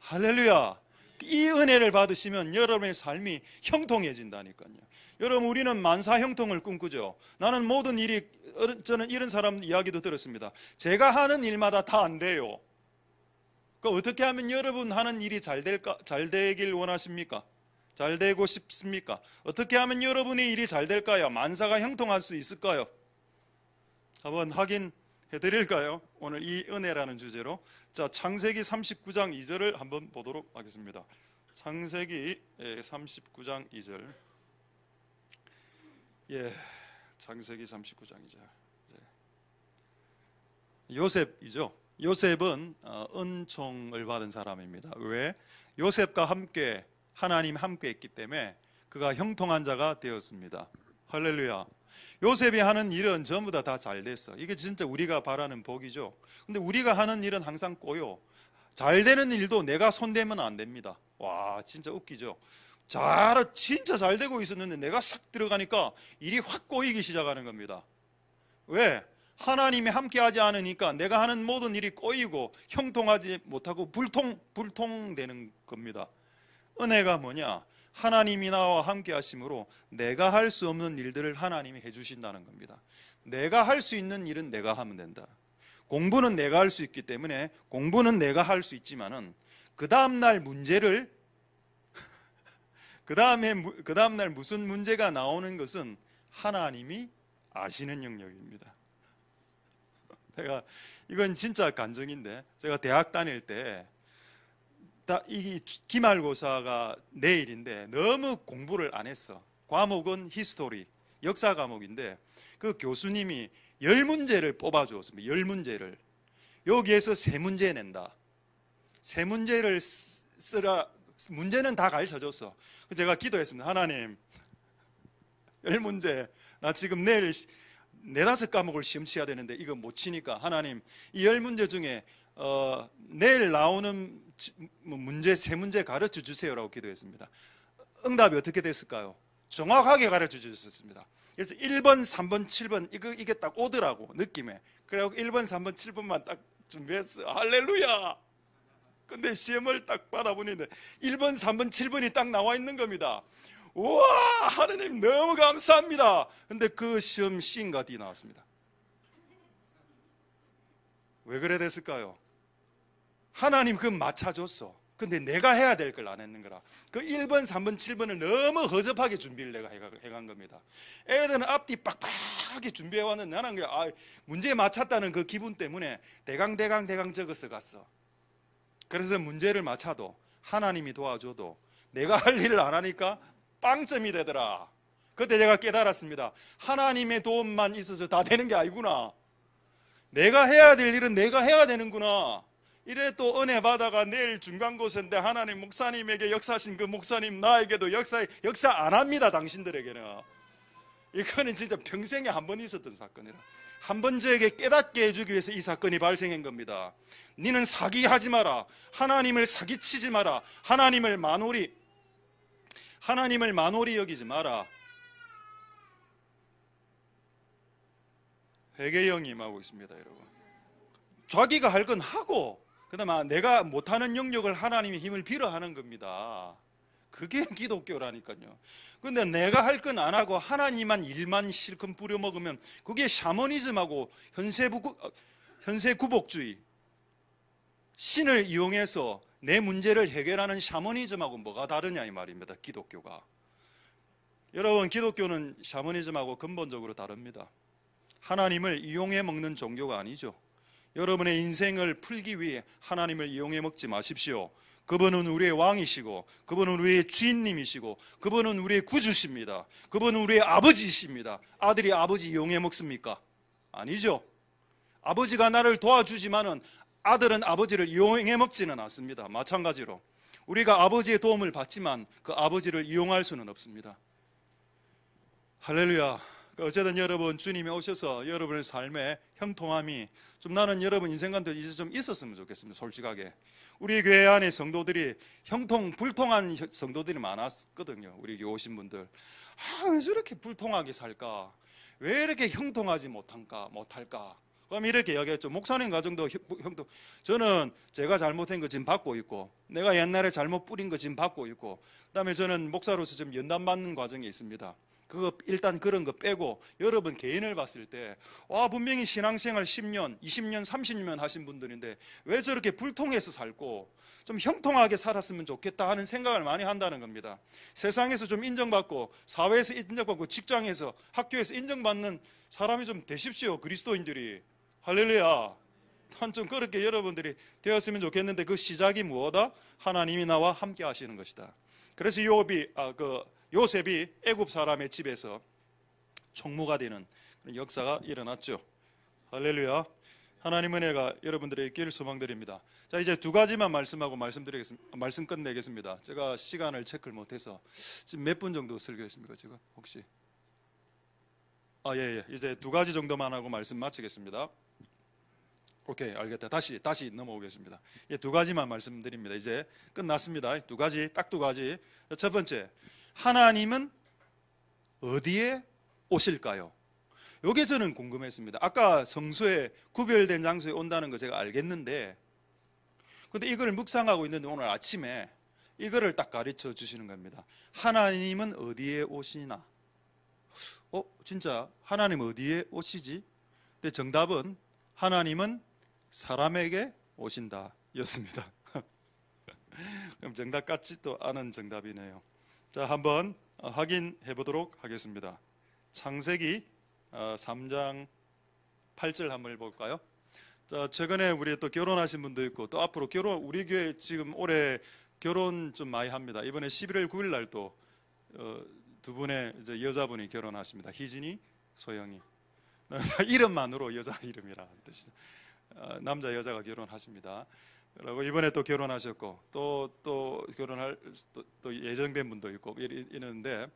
할렐루야. 이 은혜를 받으시면 여러분의 삶이 형통해진다니까요. 여러분, 우리는 만사 형통을 꿈꾸죠. 나는 모든 일이, 저는 이런 사람 이야기도 들었습니다. 제가 하는 일마다 다 안 돼요. 그 어떻게 하면 여러분 하는 일이 잘 되길 원하십니까? 잘 되고 싶습니까? 어떻게 하면 여러분의 일이 잘 될까요? 만사가 형통할 수 있을까요? 한번 확인해드릴까요? 오늘 이 은혜라는 주제로. 자, 창세기 39장 2절을 한번 보도록 하겠습니다. 창세기 39장 2절. 창세기 39장 2절. 요셉이죠. 요셉은 은총을 받은 사람입니다. 왜? 요셉과 함께 하나님 함께 했기 때문에 그가 형통한 자가 되었습니다. 할렐루야. 요셉이 하는 일은 전부 다 잘 됐어. 이게 진짜 우리가 바라는 복이죠. 근데 우리가 하는 일은 항상 꼬여. 잘 되는 일도 내가 손대면 안 됩니다. 와, 진짜 웃기죠. 진짜 잘 되고 있었는데 내가 싹 들어가니까 일이 확 꼬이기 시작하는 겁니다. 왜? 하나님이 함께하지 않으니까 내가 하는 모든 일이 꼬이고 형통하지 못하고 불통되는 겁니다. 은혜가 뭐냐? 하나님이 나와 함께 하심으로 내가 할 수 없는 일들을 하나님이 해주신다는 겁니다. 내가 할 수 있는 일은 내가 하면 된다. 공부는 내가 할 수 있기 때문에 공부는 내가 할 수 있지만은 그 다음날 문제를 그 다음날 무슨 문제가 나오는 것은 하나님이 아시는 영역입니다. 이건 진짜 간증인데, 제가 대학 다닐 때 이 기말고사가 내일인데 너무 공부를 안 했어. 과목은 히스토리, 역사 과목인데 그 교수님이 10문제를 뽑아주었습니다. 10문제를. 여기에서 3문제 낸다. 3문제를 쓰라. 문제는 다 가르쳐줬어. 제가 기도했습니다. 하나님, 10문제 나 지금 내일 4-5 과목을 시험 치야 되는데 이거 못 치니까 하나님 이 10문제 중에 내일 나오는 문제 3문제 가르쳐 주세요라고 기도했습니다. 응답이 어떻게 됐을까요? 정확하게 가르쳐 주셨습니다. 그래서 1번, 3번, 7번 이게 딱 오더라고, 느낌에. 그래갖고 1번, 3번, 7번만 딱 준비했어. 할렐루야. 근데 시험을 딱 받아보니 1번, 3번, 7번이 딱 나와 있는 겁니다. 우와, 하나님 너무 감사합니다. 근데 그 시험 C인가 D 나왔습니다. 왜 그래 됐을까요? 하나님 그건 맞춰줬어. 근데 내가 해야 될 걸 안 했는 거라. 그 1번, 3번, 7번을 너무 허접하게 준비를 내가 해간 겁니다. 애들은 앞뒤 빡빡하게 준비해왔는데 나는 문제에 맞췄다는 그 기분 때문에 대강 적어서 갔어. 그래서 문제를 맞춰도 하나님이 도와줘도 내가 할 일을 안 하니까 빵점이 되더라. 그때 제가 깨달았습니다. 하나님의 도움만 있어서 다 되는 게 아니구나. 내가 해야 될 일은 내가 해야 되는구나. 이래 또 은혜 받아가 내일 중간고사인데 하나님 목사님에게 역사하신 그 목사님 나에게도 역사 안 합니다. 당신들에게는. 이거는 진짜 평생에 한 번 있었던 사건이라. 한 번 저에게 깨닫게 해주기 위해서 이 사건이 발생한 겁니다. 니는 사기하지 마라. 하나님을 사기치지 마라. 하나님을 만홀히 여기지 마라. 회개형이 임하고 있습니다, 여러분. 자기가 할 건 하고 그다음에 내가 못하는 영역을 하나님의 힘을 빌어 하는 겁니다. 그게 기독교라니까요. 근데 내가 할 건 안 하고 하나님만 일만 실컷 부려먹으면 그게 샤머니즘하고 현세구복주의, 신을 이용해서 내 문제를 해결하는 샤머니즘하고 뭐가 다르냐 이 말입니다. 기독교가. 여러분, 기독교는 샤머니즘하고 근본적으로 다릅니다. 하나님을 이용해 먹는 종교가 아니죠. 여러분의 인생을 풀기 위해 하나님을 이용해 먹지 마십시오. 그분은 우리의 왕이시고 그분은 우리의 주인님이시고 그분은 우리의 구주십니다. 그분은 우리의 아버지이십니다. 아들이 아버지 이용해 먹습니까? 아니죠. 아버지가 나를 도와주지만은 아들은 아버지를 이용해 먹지는 않습니다. 마찬가지로 우리가 아버지의 도움을 받지만 그 아버지를 이용할 수는 없습니다. 할렐루야. 어쨌든 여러분, 주님이 오셔서 여러분의 삶에 형통함이 좀, 나는 여러분 인생 가운데 이제 좀 있었으면 좋겠습니다. 솔직하게. 우리 교회 안에 성도들이 불통한 성도들이 많았거든요. 우리 교회 오신 분들. 왜 저렇게 불통하게 살까? 왜 이렇게 형통하지 못할까? 그럼 이렇게 이야기했죠. 목사님 가정도 형통. 저는 제가 잘못한 거 지금 받고 있고, 내가 옛날에 잘못 뿌린 거 지금 받고 있고, 그다음에 저는 목사로서 좀 연단받는 과정에 있습니다. 그거 일단 그런 거 빼고 여러분 개인을 봤을 때 분명히 신앙생활 10년, 20년, 30년 하신 분들인데 왜 저렇게 불통해서 살고 좀 형통하게 살았으면 좋겠다 하는 생각을 많이 한다는 겁니다. 세상에서 좀 인정받고, 사회에서 인정받고, 직장에서, 학교에서 인정받는 사람이 좀 되십시오. 그리스도인들이. 할렐루야. 좀 그렇게 여러분들이 되었으면 좋겠는데 그 시작이 무엇이다? 하나님이 나와 함께 하시는 것이다. 그래서 요셉이 애굽 사람의 집에서 총무가 되는 역사가 일어났죠. 할렐루야. 하나님 은혜가 여러분들에게 있길 소망드립니다. 자, 이제 두 가지만 말씀하고 말씀 끝내겠습니다. 제가 시간을 체크를 못해서 지금 몇 분 정도 설교했습니까? 지금 혹시? 예. 이제 두 가지 정도만 하고 말씀 마치겠습니다. 오케이, 알겠다. 다시 넘어오겠습니다. 두 가지만 말씀드립니다. 이제 끝났습니다. 두 가지, 딱 두 가지. 첫 번째, 하나님은 어디에 오실까요? 요게 저는 궁금했습니다. 아까 성소에 구별된 장소에 온다는 거 제가 알겠는데, 근데 이걸 묵상하고 있는데 오늘 아침에 이거를 딱 가르쳐 주시는 겁니다. 하나님은 어디에 오시나? 진짜 하나님 어디에 오시지? 근데 정답은 하나님은 사람에게 오신다 였습니다. 그럼 정답 같지도 않은 정답이네요. 자, 한번 확인해 보도록 하겠습니다. 창세기 3장 8절 한번 읽어볼까요? 자, 최근에 우리 또 결혼하신 분도 있고 또 앞으로 우리 교회 지금 올해 결혼 좀 많이 합니다. 이번에 11월 9일 날 또 두 분의 이제 여자분이 결혼하십니다. 희진이, 소영이. 이름만으로 여자 이름이라는 뜻이죠. 남자 여자가 결혼하십니다. 그리고 이번에 또 결혼하셨고 또 결혼할 또 예정된 분도 있고 이러는데,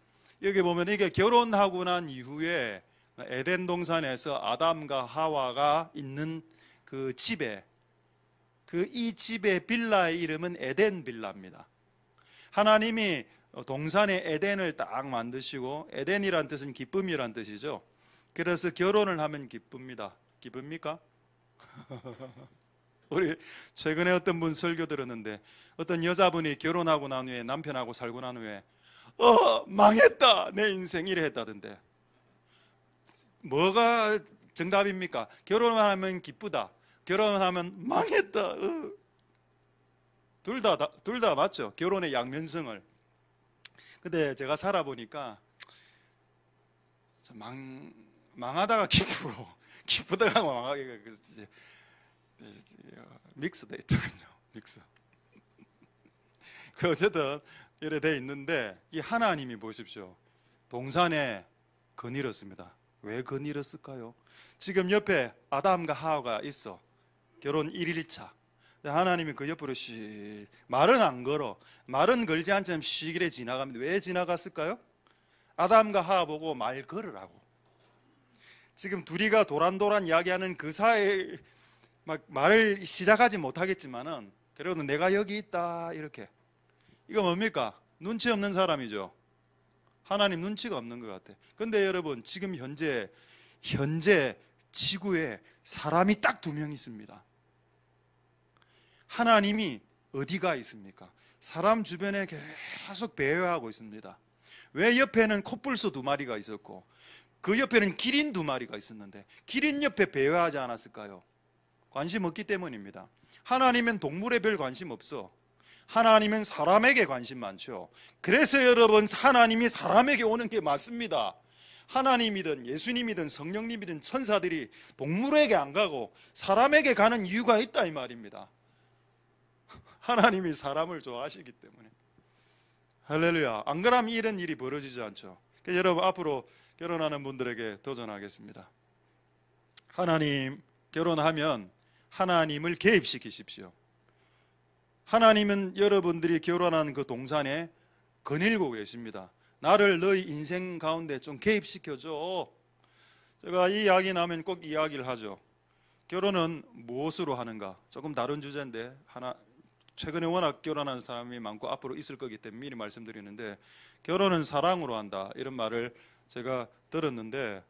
여기 보면 이게 결혼하고 난 이후에 에덴 동산에서 아담과 하와가 있는 그 집에, 이 집의 빌라의 이름은 에덴 빌라입니다. 하나님이 동산의 에덴을 딱 만드시고, 에덴이란 뜻은 기쁨이란 뜻이죠. 그래서 결혼을 하면 기쁩니다. 기쁩니까? 우리 최근에 어떤 분 설교 들었는데, 어떤 여자분이 결혼하고 난 후에, 남편하고 살고 난 후에 망했다, 내 인생 이래 했다던데, 뭐가 정답입니까? 결혼하면 기쁘다, 결혼하면 망했다. 둘 다 맞죠. 결혼의 양면성을. 근데 제가 살아보니까 망하다가 기쁘고 기쁘다가 망하기가 이제 믹스돼 있더군요. 믹스. 어쨌든 이래 돼 있는데, 이 하나님이 보십시오. 동산에 거닐었습니다. 왜 거닐었을까요? 지금 옆에 아담과 하와가 있어. 결혼 1일차. 하나님이 그 옆으로 말은 안 걸어. 말은 걸지 않지만 쉬길래 지나갑니다. 왜 지나갔을까요? 아담과 하와 보고 말 걸으라고. 지금 둘이가 도란도란 이야기하는 그 사이에 막 말을 시작하지 못하겠지만은, 그래도 내가 여기 있다 이렇게. 이거 뭡니까? 눈치 없는 사람이죠. 하나님 눈치가 없는 것 같아. 근데 여러분, 지금 현재 지구에 사람이 딱 2명 있습니다. 하나님이 어디가 있습니까? 사람 주변에 계속 배회하고 있습니다. 왜 옆에는 코뿔소 2마리가 있었고 그 옆에는 기린 2마리가 있었는데 기린 옆에 배회하지 않았을까요? 관심 없기 때문입니다. 하나님은 동물에 별 관심 없어. 하나님은 사람에게 관심 많죠. 그래서 여러분, 하나님이 사람에게 오는 게 맞습니다. 하나님이든 예수님이든 성령님이든 천사들이 동물에게 안 가고 사람에게 가는 이유가 있다 이 말입니다. 하나님이 사람을 좋아하시기 때문에. 할렐루야. 안 그러면 이런 일이 벌어지지 않죠. 그러니까 여러분, 앞으로 결혼하는 분들에게 도전하겠습니다. 하나님, 결혼하면 하나님을 개입시키십시오. 하나님은 여러분들이 결혼한 그 동산에 거닐고 계십니다. 나를 너희 인생 가운데 좀 개입시켜줘. 제가 이 이야기 나면 꼭 이야기를 하죠. 결혼은 무엇으로 하는가? 조금 다른 주제인데, 최근에 워낙 결혼하는 사람이 많고 앞으로 있을 거기 때문에 미리 말씀드리는데, 결혼은 사랑으로 한다 이런 말을 제가 들었는데,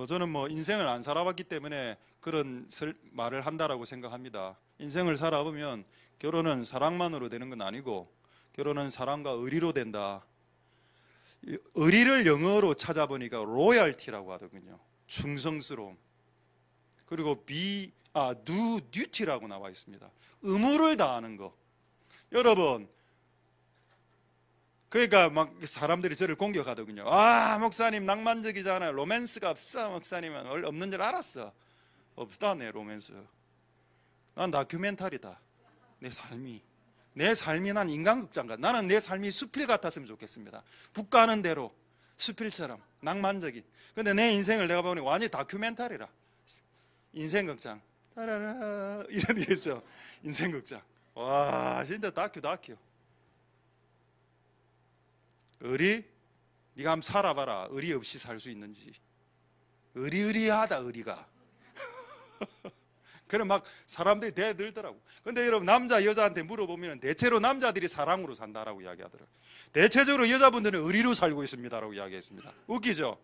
저는 인생을 안 살아봤기 때문에 그런 말을 한다라고 생각합니다. 인생을 살아보면 결혼은 사랑만으로 되는 건 아니고, 결혼은 사랑과 의리로 된다. 의리를 영어로 찾아보니까 로열티라고 하더군요. 충성스러움. 그리고 do duty라고 나와 있습니다. 의무를 다하는 거. 여러분, 그러니까 막 사람들이 저를 공격하더군요. 목사님 낭만적이잖아요. 로맨스가 없어. 목사님은 원래 없는 줄 알았어. 없다네, 로맨스. 난 다큐멘터리다. 내 삶이 난 인간극장가. 나는 내 삶이 수필 같았으면 좋겠습니다. 북 가는 대로 수필처럼 낭만적인. 근데 내 인생을 내가 보니 완전히 다큐멘터리라. 인생극장 따라라 이런 게 있죠. 인생극장. 와 진짜 다큐. 의리? 네가 한번 살아봐라. 의리 없이 살 수 있는지. 의리하다 의리가. 그래 막 사람들이 대들더라고. 근데 여러분 남자 여자한테 물어보면 대체로 남자들이 사랑으로 산다라고 이야기하더라고요. 대체적으로 여자분들은 의리로 살고 있습니다라고 이야기했습니다. 웃기죠?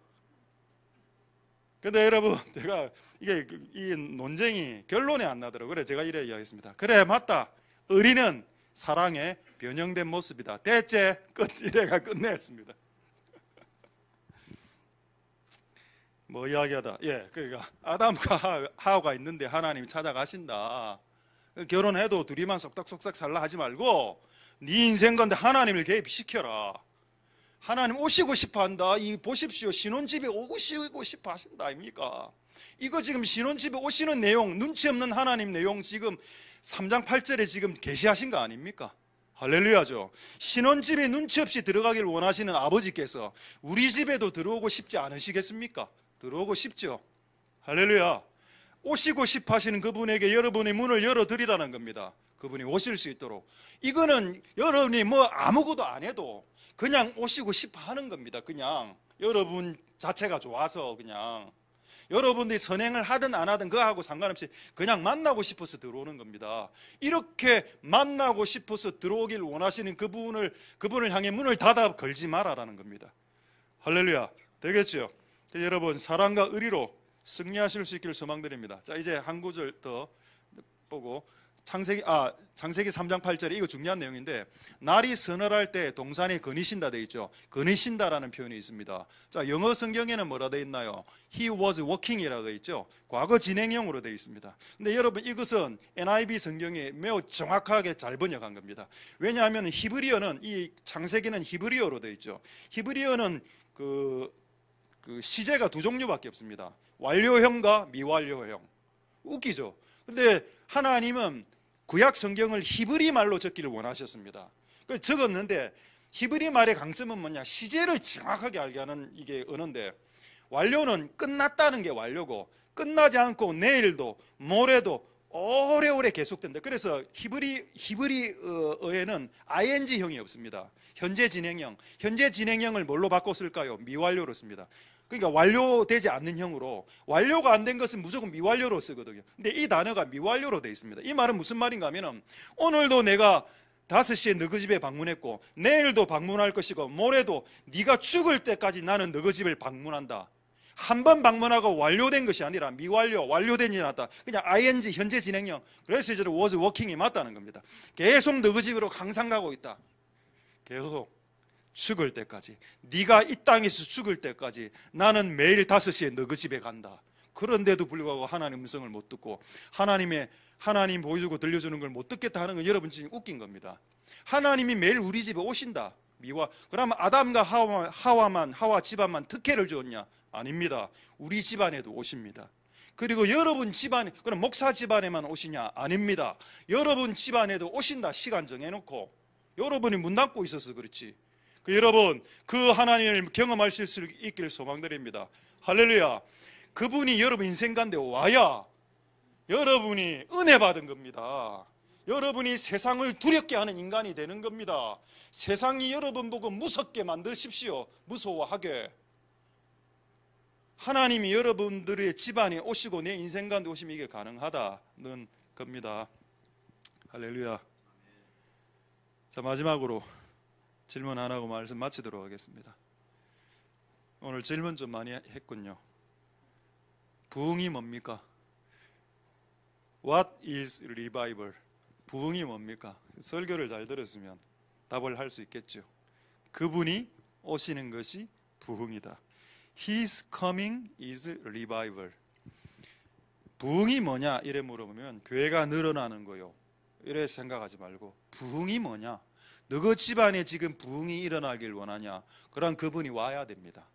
근데 여러분 제가 이게 이 논쟁이 결론이 안 나더라고요. 그래 제가 이래 이야기했습니다. 그래 맞다. 의리는 사랑의 변형된 모습이다. 대체 끝 이래가 끝냈습니다. 뭐 이야기하다. 그러니까 아담과 하와가 있는데 하나님이 찾아가신다. 결혼해도 둘이만 쏙닥쏙닥 살라 하지 말고 네 인생 건데 하나님을 개입시켜라. 하나님 오시고 싶어 한다. 이 보십시오. 신혼집에 오시고 싶어 하신다 아닙니까? 이거 지금 신혼집에 오시는 내용, 눈치 없는 하나님 내용 지금 3장 8절에 지금 계시하신 거 아닙니까? 할렐루야죠. 신혼집에 눈치 없이 들어가길 원하시는 아버지께서 우리 집에도 들어오고 싶지 않으시겠습니까? 들어오고 싶죠. 할렐루야. 오시고 싶어 하시는 그분에게 여러분의 문을 열어드리라는 겁니다. 그분이 오실 수 있도록. 이거는 여러분이 뭐 아무것도 안 해도 그냥 오시고 싶어 하는 겁니다. 그냥 여러분 자체가 좋아서 그냥 여러분들이 선행을 하든 안 하든 그거하고 상관없이 그냥 만나고 싶어서 들어오는 겁니다. 이렇게 만나고 싶어서 들어오길 원하시는 그분을 향해 문을 닫아 걸지 마라라는 겁니다. 할렐루야. 되겠죠? 여러분 사랑과 의리로 승리하실 수 있기를 소망드립니다. 자 이제 한 구절 더 보고 창세기 3장 8절에 이거 중요한 내용인데 날이 서늘할 때 동산에 거니신다 되어 있죠. 거니신다라는 표현이 있습니다. 자 영어 성경에는 뭐라 되어 있나요? He was walking이라고 되어 있죠. 과거 진행형으로 되어 있습니다. 근데 여러분 이것은 NIV 성경에 매우 정확하게 잘 번역한 겁니다. 왜냐하면 히브리어는 이 창세기는 히브리어로 되어 있죠. 히브리어는 그 시제가 두 종류밖에 없습니다. 완료형과 미완료형. 웃기죠? 근데 하나님은 구약 성경을 히브리 말로 적기를 원하셨습니다. 그래서 적었는데 히브리 말의 강점은 뭐냐? 시제를 정확하게 알게 하는 이게 언어인데 완료는 끝났다는 게 완료고 끝나지 않고 내일도 모레도 오래오래 계속된다. 그래서 히브리어에는 ing형이 없습니다. 현재 진행형. 현재 진행형을 뭘로 바꿨을까요? 미완료로 씁니다. 그러니까 완료되지 않는 형으로 완료가 안 된 것은 무조건 미완료로 쓰거든요. 근데 이 단어가 미완료로 되어 있습니다. 이 말은 무슨 말인가 하면은 오늘도 내가 5시에 너희 집에 방문했고 내일도 방문할 것이고 모레도 네가 죽을 때까지 나는 너희 집을 방문한다. 한 번 방문하고 완료된 것이 아니라 미완료, 완료된 일이 났다. 그냥 ing 현재 진행형. 그래서 이제 was working이 맞다는 겁니다. 계속 너희 집으로 항상 가고 있다. 계속 죽을 때까지, 네가 이 땅에서 죽을 때까지 나는 매일 5시에 너희 집에 간다. 그런데도 불구하고 하나님 음성을 못 듣고 하나님 보여주고 들려주는 걸 못 듣겠다 하는 건 여러분 지금 웃긴 겁니다. 하나님이 매일 우리 집에 오신다. 그러면 아담과 하와 집안만 특혜를 주었냐? 아닙니다. 우리 집안에도 오십니다. 그리고 여러분 집안에, 그럼 목사 집안에만 오시냐? 아닙니다. 여러분 집안에도 오신다. 시간 정해놓고. 여러분이 문 닫고 있어서 그렇지. 여러분 그 하나님을 경험하실 수 있기를 소망드립니다. 할렐루야. 그분이 여러분 인생 가운데 와야 여러분이 은혜 받은 겁니다. 여러분이 세상을 두렵게 하는 인간이 되는 겁니다. 세상이 여러분 보고 무섭게 만드십시오. 무서워하게. 하나님이 여러분들의 집안에 오시고 내 인생 가운데 오시면 이게 가능하다는 겁니다. 할렐루야. 자 마지막으로 질문 안 하고 말씀 마치도록 하겠습니다. 오늘 질문 좀 많이 했군요. 부흥이 뭡니까? What is revival? 부흥이 뭡니까? 설교를 잘 들었으면 답을 할 수 있겠죠. 그분이 오시는 것이 부흥이다. His coming is revival. 부흥이 뭐냐 이래 물어보면 교회가 늘어나는 거요. 이래 생각하지 말고 부흥이 뭐냐? 너희 집안에 지금 부흥이 일어나길 원하냐? 그럼 그분이 와야 됩니다.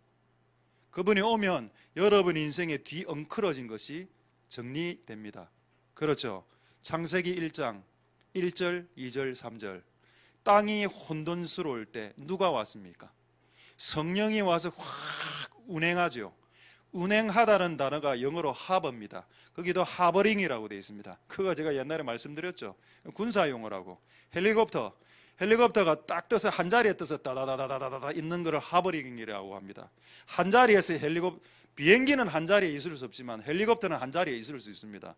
그분이 오면 여러분 인생의 뒤엉클어진 것이 정리됩니다. 그렇죠? 창세기 1장 1절, 2절, 3절. 땅이 혼돈스러울 때 누가 왔습니까? 성령이 와서 확 운행하죠. 운행하다는 단어가 영어로 하버입니다. 거기도 하버링이라고 되어 있습니다. 그거 제가 옛날에 말씀드렸죠. 군사용어라고. 헬리콥터가 딱 떠서 한 자리에 떠서 다다다다다다 있는 것을 하버링이라고 합니다. 한 자리에서 비행기는 한 자리에 있을 수 없지만 헬리콥터는 한 자리에 있을 수 있습니다.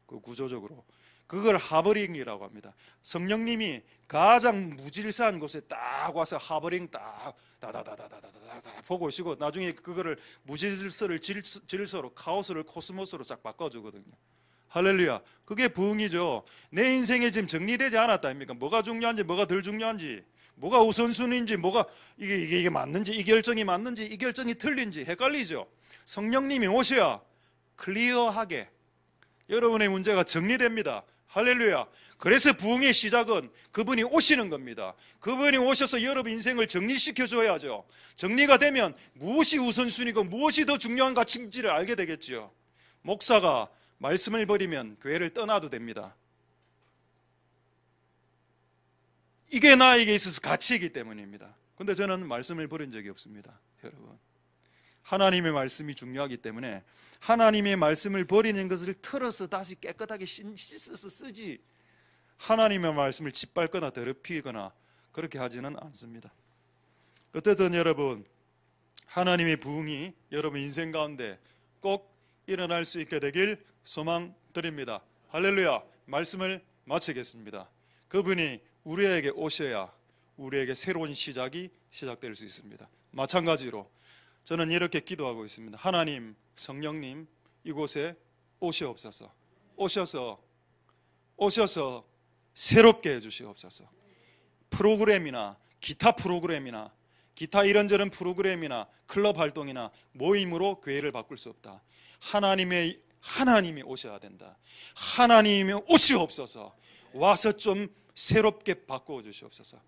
그 구조적으로 그걸 하버링이라고 합니다. 성령님이 가장 무질서한 곳에 딱 와서 하버링 딱 다다다다다다다 보고 오시고 나중에 그거를 무질서를 질서로 카오스를 코스모스로 쫙 바꿔주거든요. 할렐루야. 그게 부흥이죠. 내 인생에 지금 정리되지 않았다 아닙니까? 뭐가 중요한지 뭐가 덜 중요한지 뭐가 우선순위인지 뭐가 이게 맞는지 이 결정이 맞는지 이 결정이 틀린지 헷갈리죠. 성령님이 오셔야 클리어하게 여러분의 문제가 정리됩니다. 할렐루야. 그래서 부흥의 시작은 그분이 오시는 겁니다. 그분이 오셔서 여러분 인생을 정리시켜 줘야죠. 정리가 되면 무엇이 우선순위고 무엇이 더 중요한 가치인지를 알게 되겠죠. 목사가 말씀을 버리면 교회를 떠나도 됩니다. 이게 나에게 있어서 가치이기 때문입니다. 근데 저는 말씀을 버린 적이 없습니다. 여러분, 하나님의 말씀이 중요하기 때문에 하나님의 말씀을 버리는 것을 틀어서 다시 깨끗하게 씻어서 쓰지 하나님의 말씀을 짓밟거나 더럽히거나 그렇게 하지는 않습니다. 어쨌든 여러분, 하나님의 부흥이 여러분 인생 가운데 꼭 일어날 수 있게 되길 소망드립니다. 할렐루야. 말씀을 마치겠습니다. 그분이 우리에게 오셔야 우리에게 새로운 시작이 시작될 수 있습니다. 마찬가지로 저는 이렇게 기도하고 있습니다. 하나님, 성령님 이곳에 오시옵소서. 오셔서 새롭게 해주시옵소서. 프로그램이나 기타 프로그램이나 기타 이런저런 프로그램이나 클럽 활동이나 모임으로 교회를 바꿀 수 없다. 하나님이 오셔야 된다. 하나님이 오시옵소서. 와서 좀 새롭게 바꾸어 주시옵소서.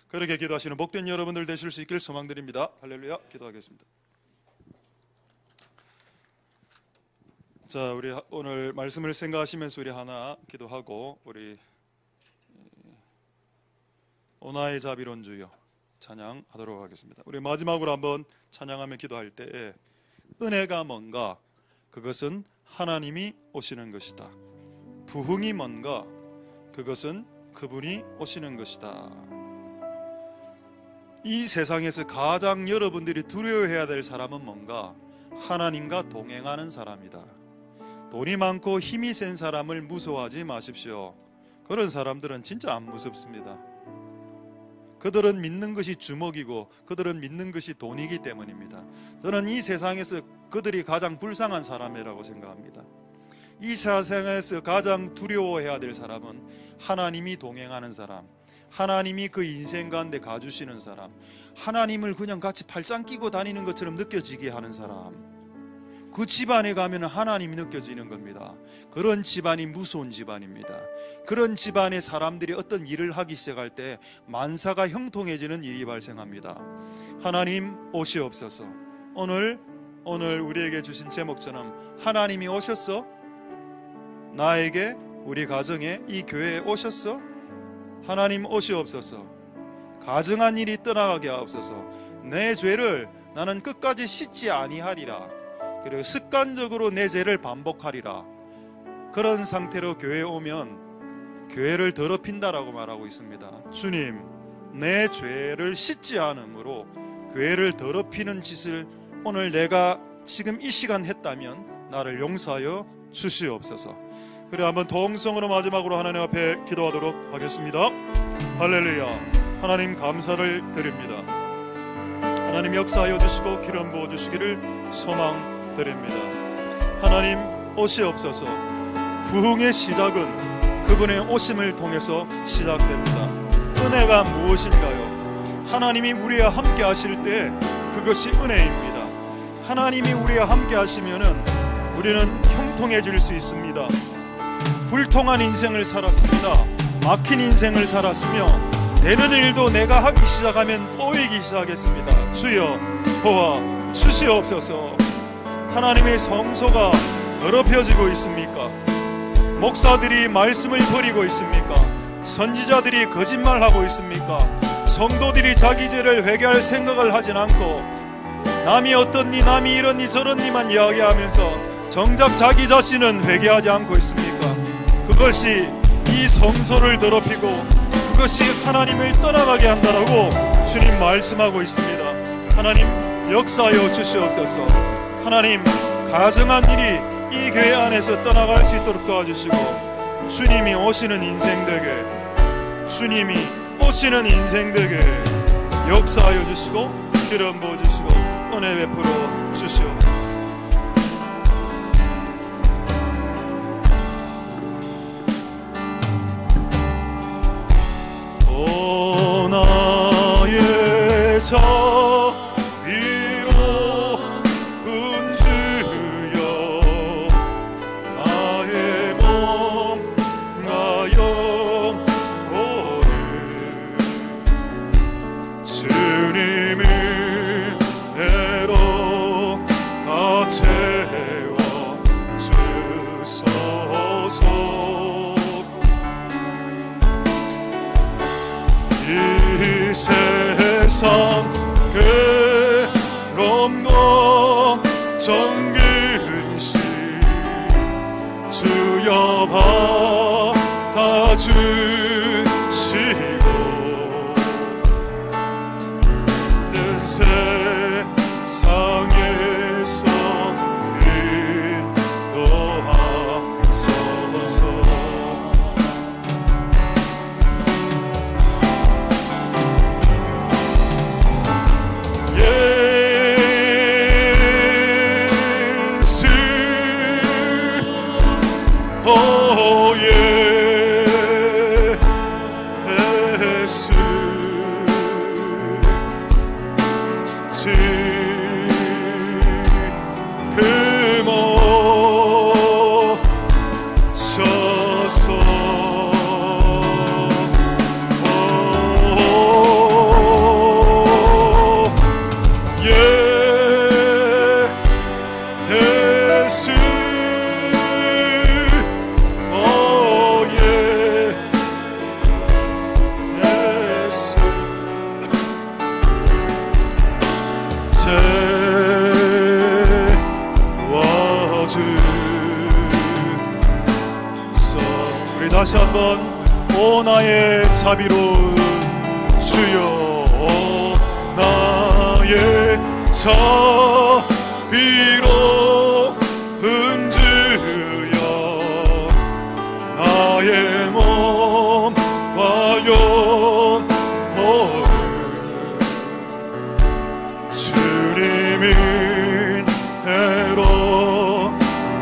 그렇게 기도하시는 복된 여러분들 되실 수 있길 소망드립니다. 할렐루야. 기도하겠습니다. 자, 우리 오늘 말씀을 생각하시면서 우리 하나 기도하고 우리 오나의 자비로운 주여 찬양하도록 하겠습니다. 우리 마지막으로 한번 찬양하며 기도할 때에 은혜가 뭔가? 그것은 하나님이 오시는 것이다. 부흥이 뭔가? 그것은 그분이 오시는 것이다. 이 세상에서 가장 여러분들이 두려워해야 될 사람은 뭔가? 하나님과 동행하는 사람이다. 돈이 많고 힘이 센 사람을 무서워하지 마십시오. 그런 사람들은 진짜 안 무섭습니다. 그들은 믿는 것이 주먹이고 그들은 믿는 것이 돈이기 때문입니다. 저는 이 세상에서 그들이 가장 불쌍한 사람이라고 생각합니다. 이 세상에서 가장 두려워해야 될 사람은 하나님이 동행하는 사람, 하나님이 그 인생 가운데 가주시는 사람, 하나님을 그냥 같이 팔짱 끼고 다니는 것처럼 느껴지게 하는 사람, 그 집안에 가면 하나님이 느껴지는 겁니다. 그런 집안이 무서운 집안입니다. 그런 집안의 사람들이 어떤 일을 하기 시작할 때 만사가 형통해지는 일이 발생합니다. 하나님 오시옵소서. 오늘 우리에게 주신 제목처럼 하나님이 오셨어? 나에게, 우리 가정에, 이 교회에 오셨어? 하나님 오시옵소서. 가증한 일이 떠나가게 하옵소서. 내 죄를 나는 끝까지 씻지 아니하리라. 그리고 습관적으로 내 죄를 반복하리라. 그런 상태로 교회에 오면 교회를 더럽힌다라고 말하고 있습니다. 주님, 내 죄를 씻지 않으므로 교회를 더럽히는 짓을 오늘 내가 지금 이 시간 했다면 나를 용서하여 주시옵소서. 그래, 한번 동성으로 마지막으로 하나님 앞에 기도하도록 하겠습니다. 할렐루야. 하나님 감사를 드립니다. 하나님 역사하여 주시고 기름 부어 주시기를 소망드립니다. 하나님 오시옵소서. 부흥의 시작은 그분의 오심을 통해서 시작됩니다. 은혜가 무엇인가요? 하나님이 우리와 함께 하실 때 그것이 은혜입니다. 하나님이 우리와 함께 하시면은 우리는 형통해질 수 있습니다. 불통한 인생을 살았습니다. 막힌 인생을 살았으며 되는 일도 내가 하기 시작하면 꼬이기 시작했습니다. 주여 도와 주시옵소서. 하나님의 성소가 더럽혀지고 있습니까? 목사들이 말씀을 버리고 있습니까? 선지자들이 거짓말하고 있습니까? 성도들이 자기 죄를 회개할 생각을 하진 않고 남이 어떻니 남이 이러니 저러니만 이야기하면서 정작 자기 자신은 회개하지 않고 있습니까? 그것이 이 성소를 더럽히고 그것이 하나님을 떠나가게 한다라고 주님 말씀하고 있습니다. 하나님 역사하여 주시옵소서. 하나님 가정한 일이 이 교회 안에서 떠나갈 수 있도록 도와주시고 주님이 오시는 인생 되게 주님이 오시는 인생 되게 역사하여 주시고 기름 부어주시고 은혜 베풀어 주시옵소서. 오 나의 자비로 은주여 나의 몸과 영혼을 주님을 애로 다 채워 주소서. 이 세상 괴로움과 정근심 주여 받아주시고 늘 세상에서 인도하소서. 다시 한번 오 나의 자비로운 주여 나의 자비로운 주여 나의 몸과 영혼을 주님이 애로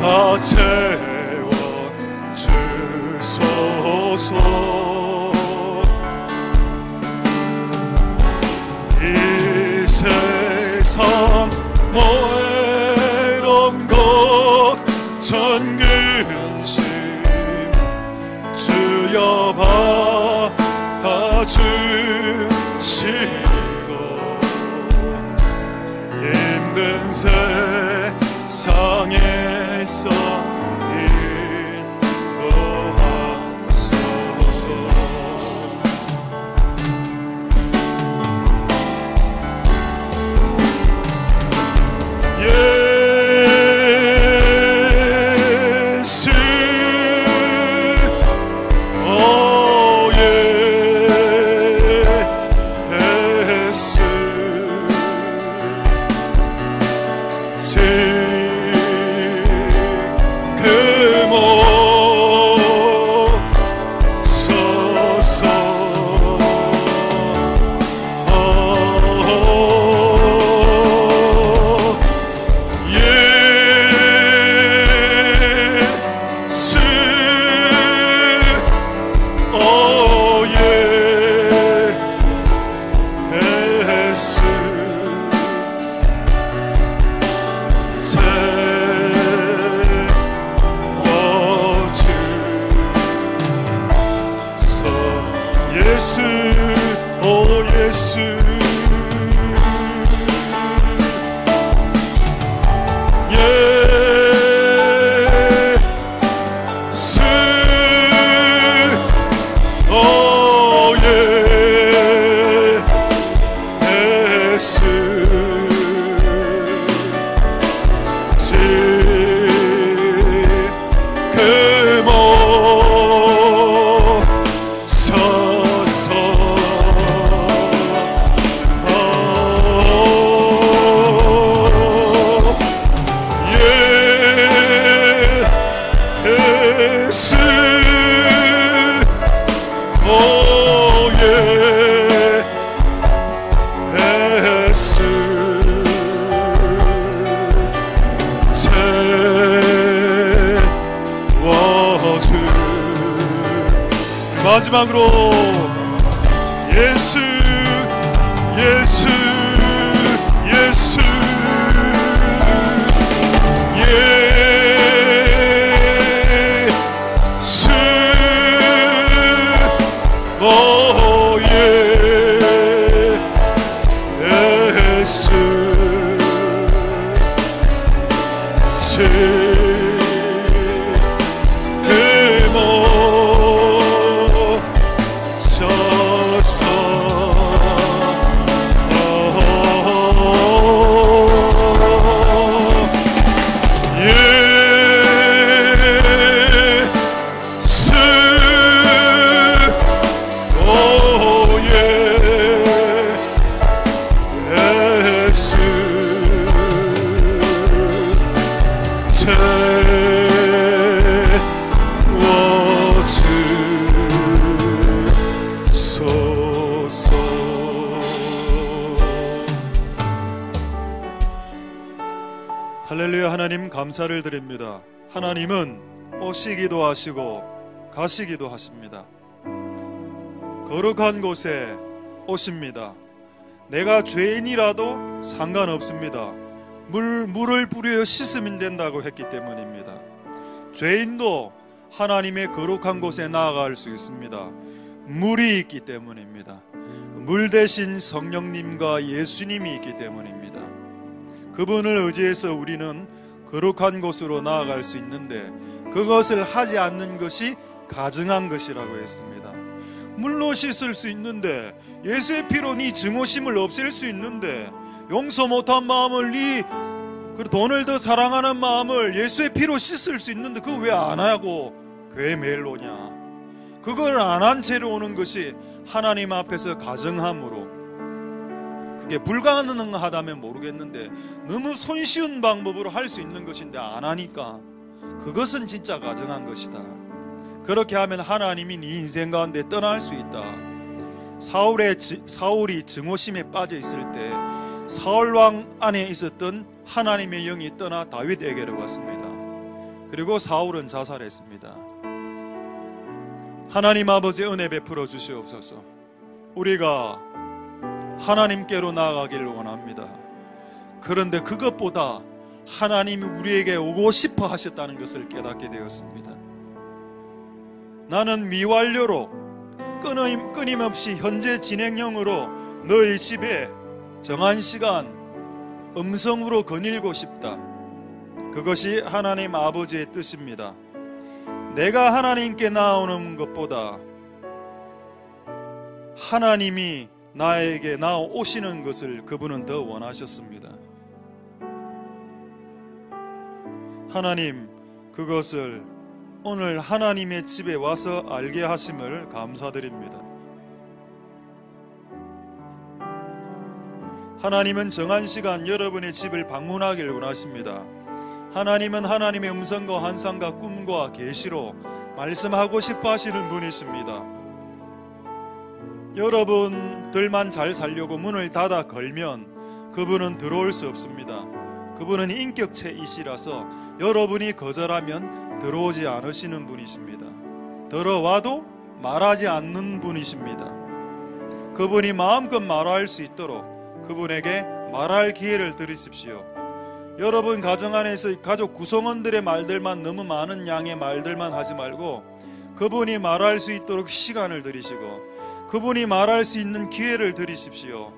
다 채워 주소서. 이 세상 모해로운 것 전근심 주여 받아주시고 힘든 세상에서 채워주. 마지막으로 예수 예수 예수 예수 오 예수 할렐루야. 하나님 감사를 드립니다. 하나님은 오시기도 하시고 가시기도 하십니다. 거룩한 곳에 오십니다. 내가 죄인이라도 상관없습니다. 물을 뿌려 씻으면 된다고 했기 때문입니다. 죄인도 하나님의 거룩한 곳에 나아갈 수 있습니다. 물이 있기 때문입니다. 물 대신 성령님과 예수님이 있기 때문입니다. 그분을 의지해서 우리는 거룩한 곳으로 나아갈 수 있는데, 그것을 하지 않는 것이 가증한 것이라고 했습니다. 물로 씻을 수 있는데, 예수의 피로 네 증오심을 없앨 수 있는데, 용서 못한 마음을 네 돈을 더 사랑하는 마음을 예수의 피로 씻을 수 있는데 그거 왜 안 하고 교회 매일 오냐? 그걸 안 한 채로 오는 것이 하나님 앞에서 가증함으로, 그게 불가능하다면 모르겠는데 너무 손쉬운 방법으로 할 수 있는 것인데 안 하니까 그것은 진짜 가증한 것이다. 그렇게 하면 하나님이 네 인생 가운데 떠날 수 있다. 사울이 증오심에 빠져 있을 때 사울 왕 안에 있었던 하나님의 영이 떠나 다윗에게로 왔습니다. 그리고 사울은 자살했습니다. 하나님 아버지 은혜 베풀어 주시옵소서. 우리가 하나님께로 나아가기를 원합니다. 그런데 그것보다 하나님이 우리에게 오고 싶어 하셨다는 것을 깨닫게 되었습니다. 나는 미완료로 끊임없이 현재 진행형으로 너희 집에 정한 시간 음성으로 거닐고 싶다. 그것이 하나님 아버지의 뜻입니다. 내가 하나님께 나오는 것보다 하나님이 나에게 나오시는 것을 그분은 더 원하셨습니다. 하나님, 그것을 오늘 하나님의 집에 와서 알게 하심을 감사드립니다. 하나님은 정한 시간 여러분의 집을 방문하기를 원하십니다. 하나님은 하나님의 음성과 환상과 꿈과 계시로 말씀하고 싶어 하시는 분이십니다. 여러분들만 잘 살려고 문을 닫아 걸면 그분은 들어올 수 없습니다. 그분은 인격체이시라서 여러분이 거절하면 들어오지 않으시는 분이십니다. 들어와도 말하지 않는 분이십니다. 그분이 마음껏 말할 수 있도록 그분에게 말할 기회를 드리십시오. 여러분 가정 안에서 가족 구성원들의 말들만, 너무 많은 양의 말들만 하지 말고 그분이 말할 수 있도록 시간을 드리시고 그분이 말할 수 있는 기회를 드리십시오.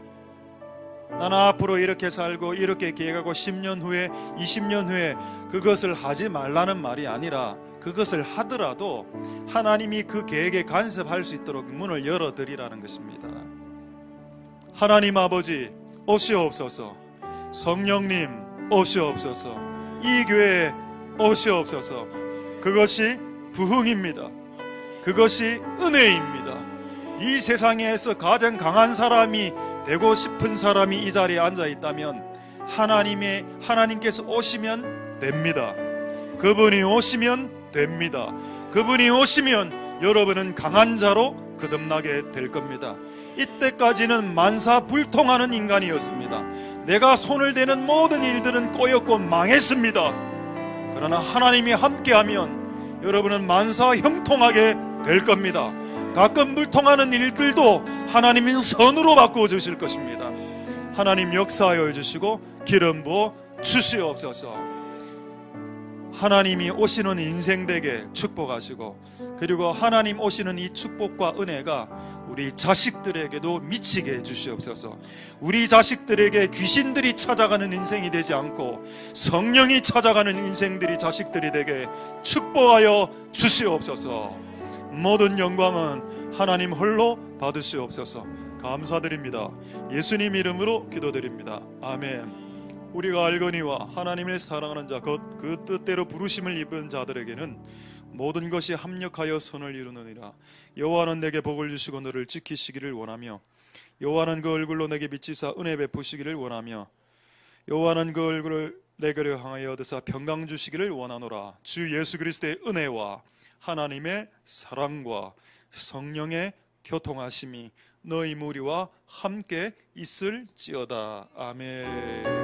나는 앞으로 이렇게 살고 이렇게 계획하고 10년 후에 20년 후에 그것을 하지 말라는 말이 아니라 그것을 하더라도 하나님이 그 계획에 간섭할 수 있도록 문을 열어드리라는 것입니다. 하나님 아버지 오시옵소서. 성령님 오시옵소서. 이 교회에 오시옵소서. 그것이 부흥입니다. 그것이 은혜입니다. 이 세상에서 가장 강한 사람이 되고 싶은 사람이 이 자리에 앉아 있다면 하나님께서 오시면 됩니다. 그분이 오시면 됩니다. 그분이 오시면 여러분은 강한 자로 거듭나게 될 겁니다. 이때까지는 만사불통하는 인간이었습니다. 내가 손을 대는 모든 일들은 꼬였고 망했습니다. 그러나 하나님이 함께하면 여러분은 만사형통하게 될 겁니다. 가끔 불통하는 일들도 하나님은 선으로 바꾸어 주실 것입니다. 하나님 역사하여 주시고 기름 부어 주시옵소서. 하나님이 오시는 인생 되게 축복하시고, 그리고 하나님 오시는 이 축복과 은혜가 우리 자식들에게도 미치게 해주시옵소서. 우리 자식들에게 귀신들이 찾아가는 인생이 되지 않고 성령이 찾아가는 인생들이 자식들이 되게 축복하여 주시옵소서. 모든 영광은 하나님 홀로 받으시옵소서. 감사드립니다. 예수님 이름으로 기도드립니다. 아멘. 우리가 알거니와 하나님을 사랑하는 자 그 뜻대로 부르심을 입은 자들에게는 모든 것이 합력하여 선을 이루느니라. 여호와는 내게 복을 주시고 너를 지키시기를 원하며, 여호와는 그 얼굴로 내게 비치사 은혜 베푸시기를 원하며, 여호와는 그 얼굴을 내게로 향하여 얻으사 평강 주시기를 원하노라. 주 예수 그리스도의 은혜와 하나님의 사랑과 성령의 교통하심이 너희 무리와 함께 있을지어다. 아멘.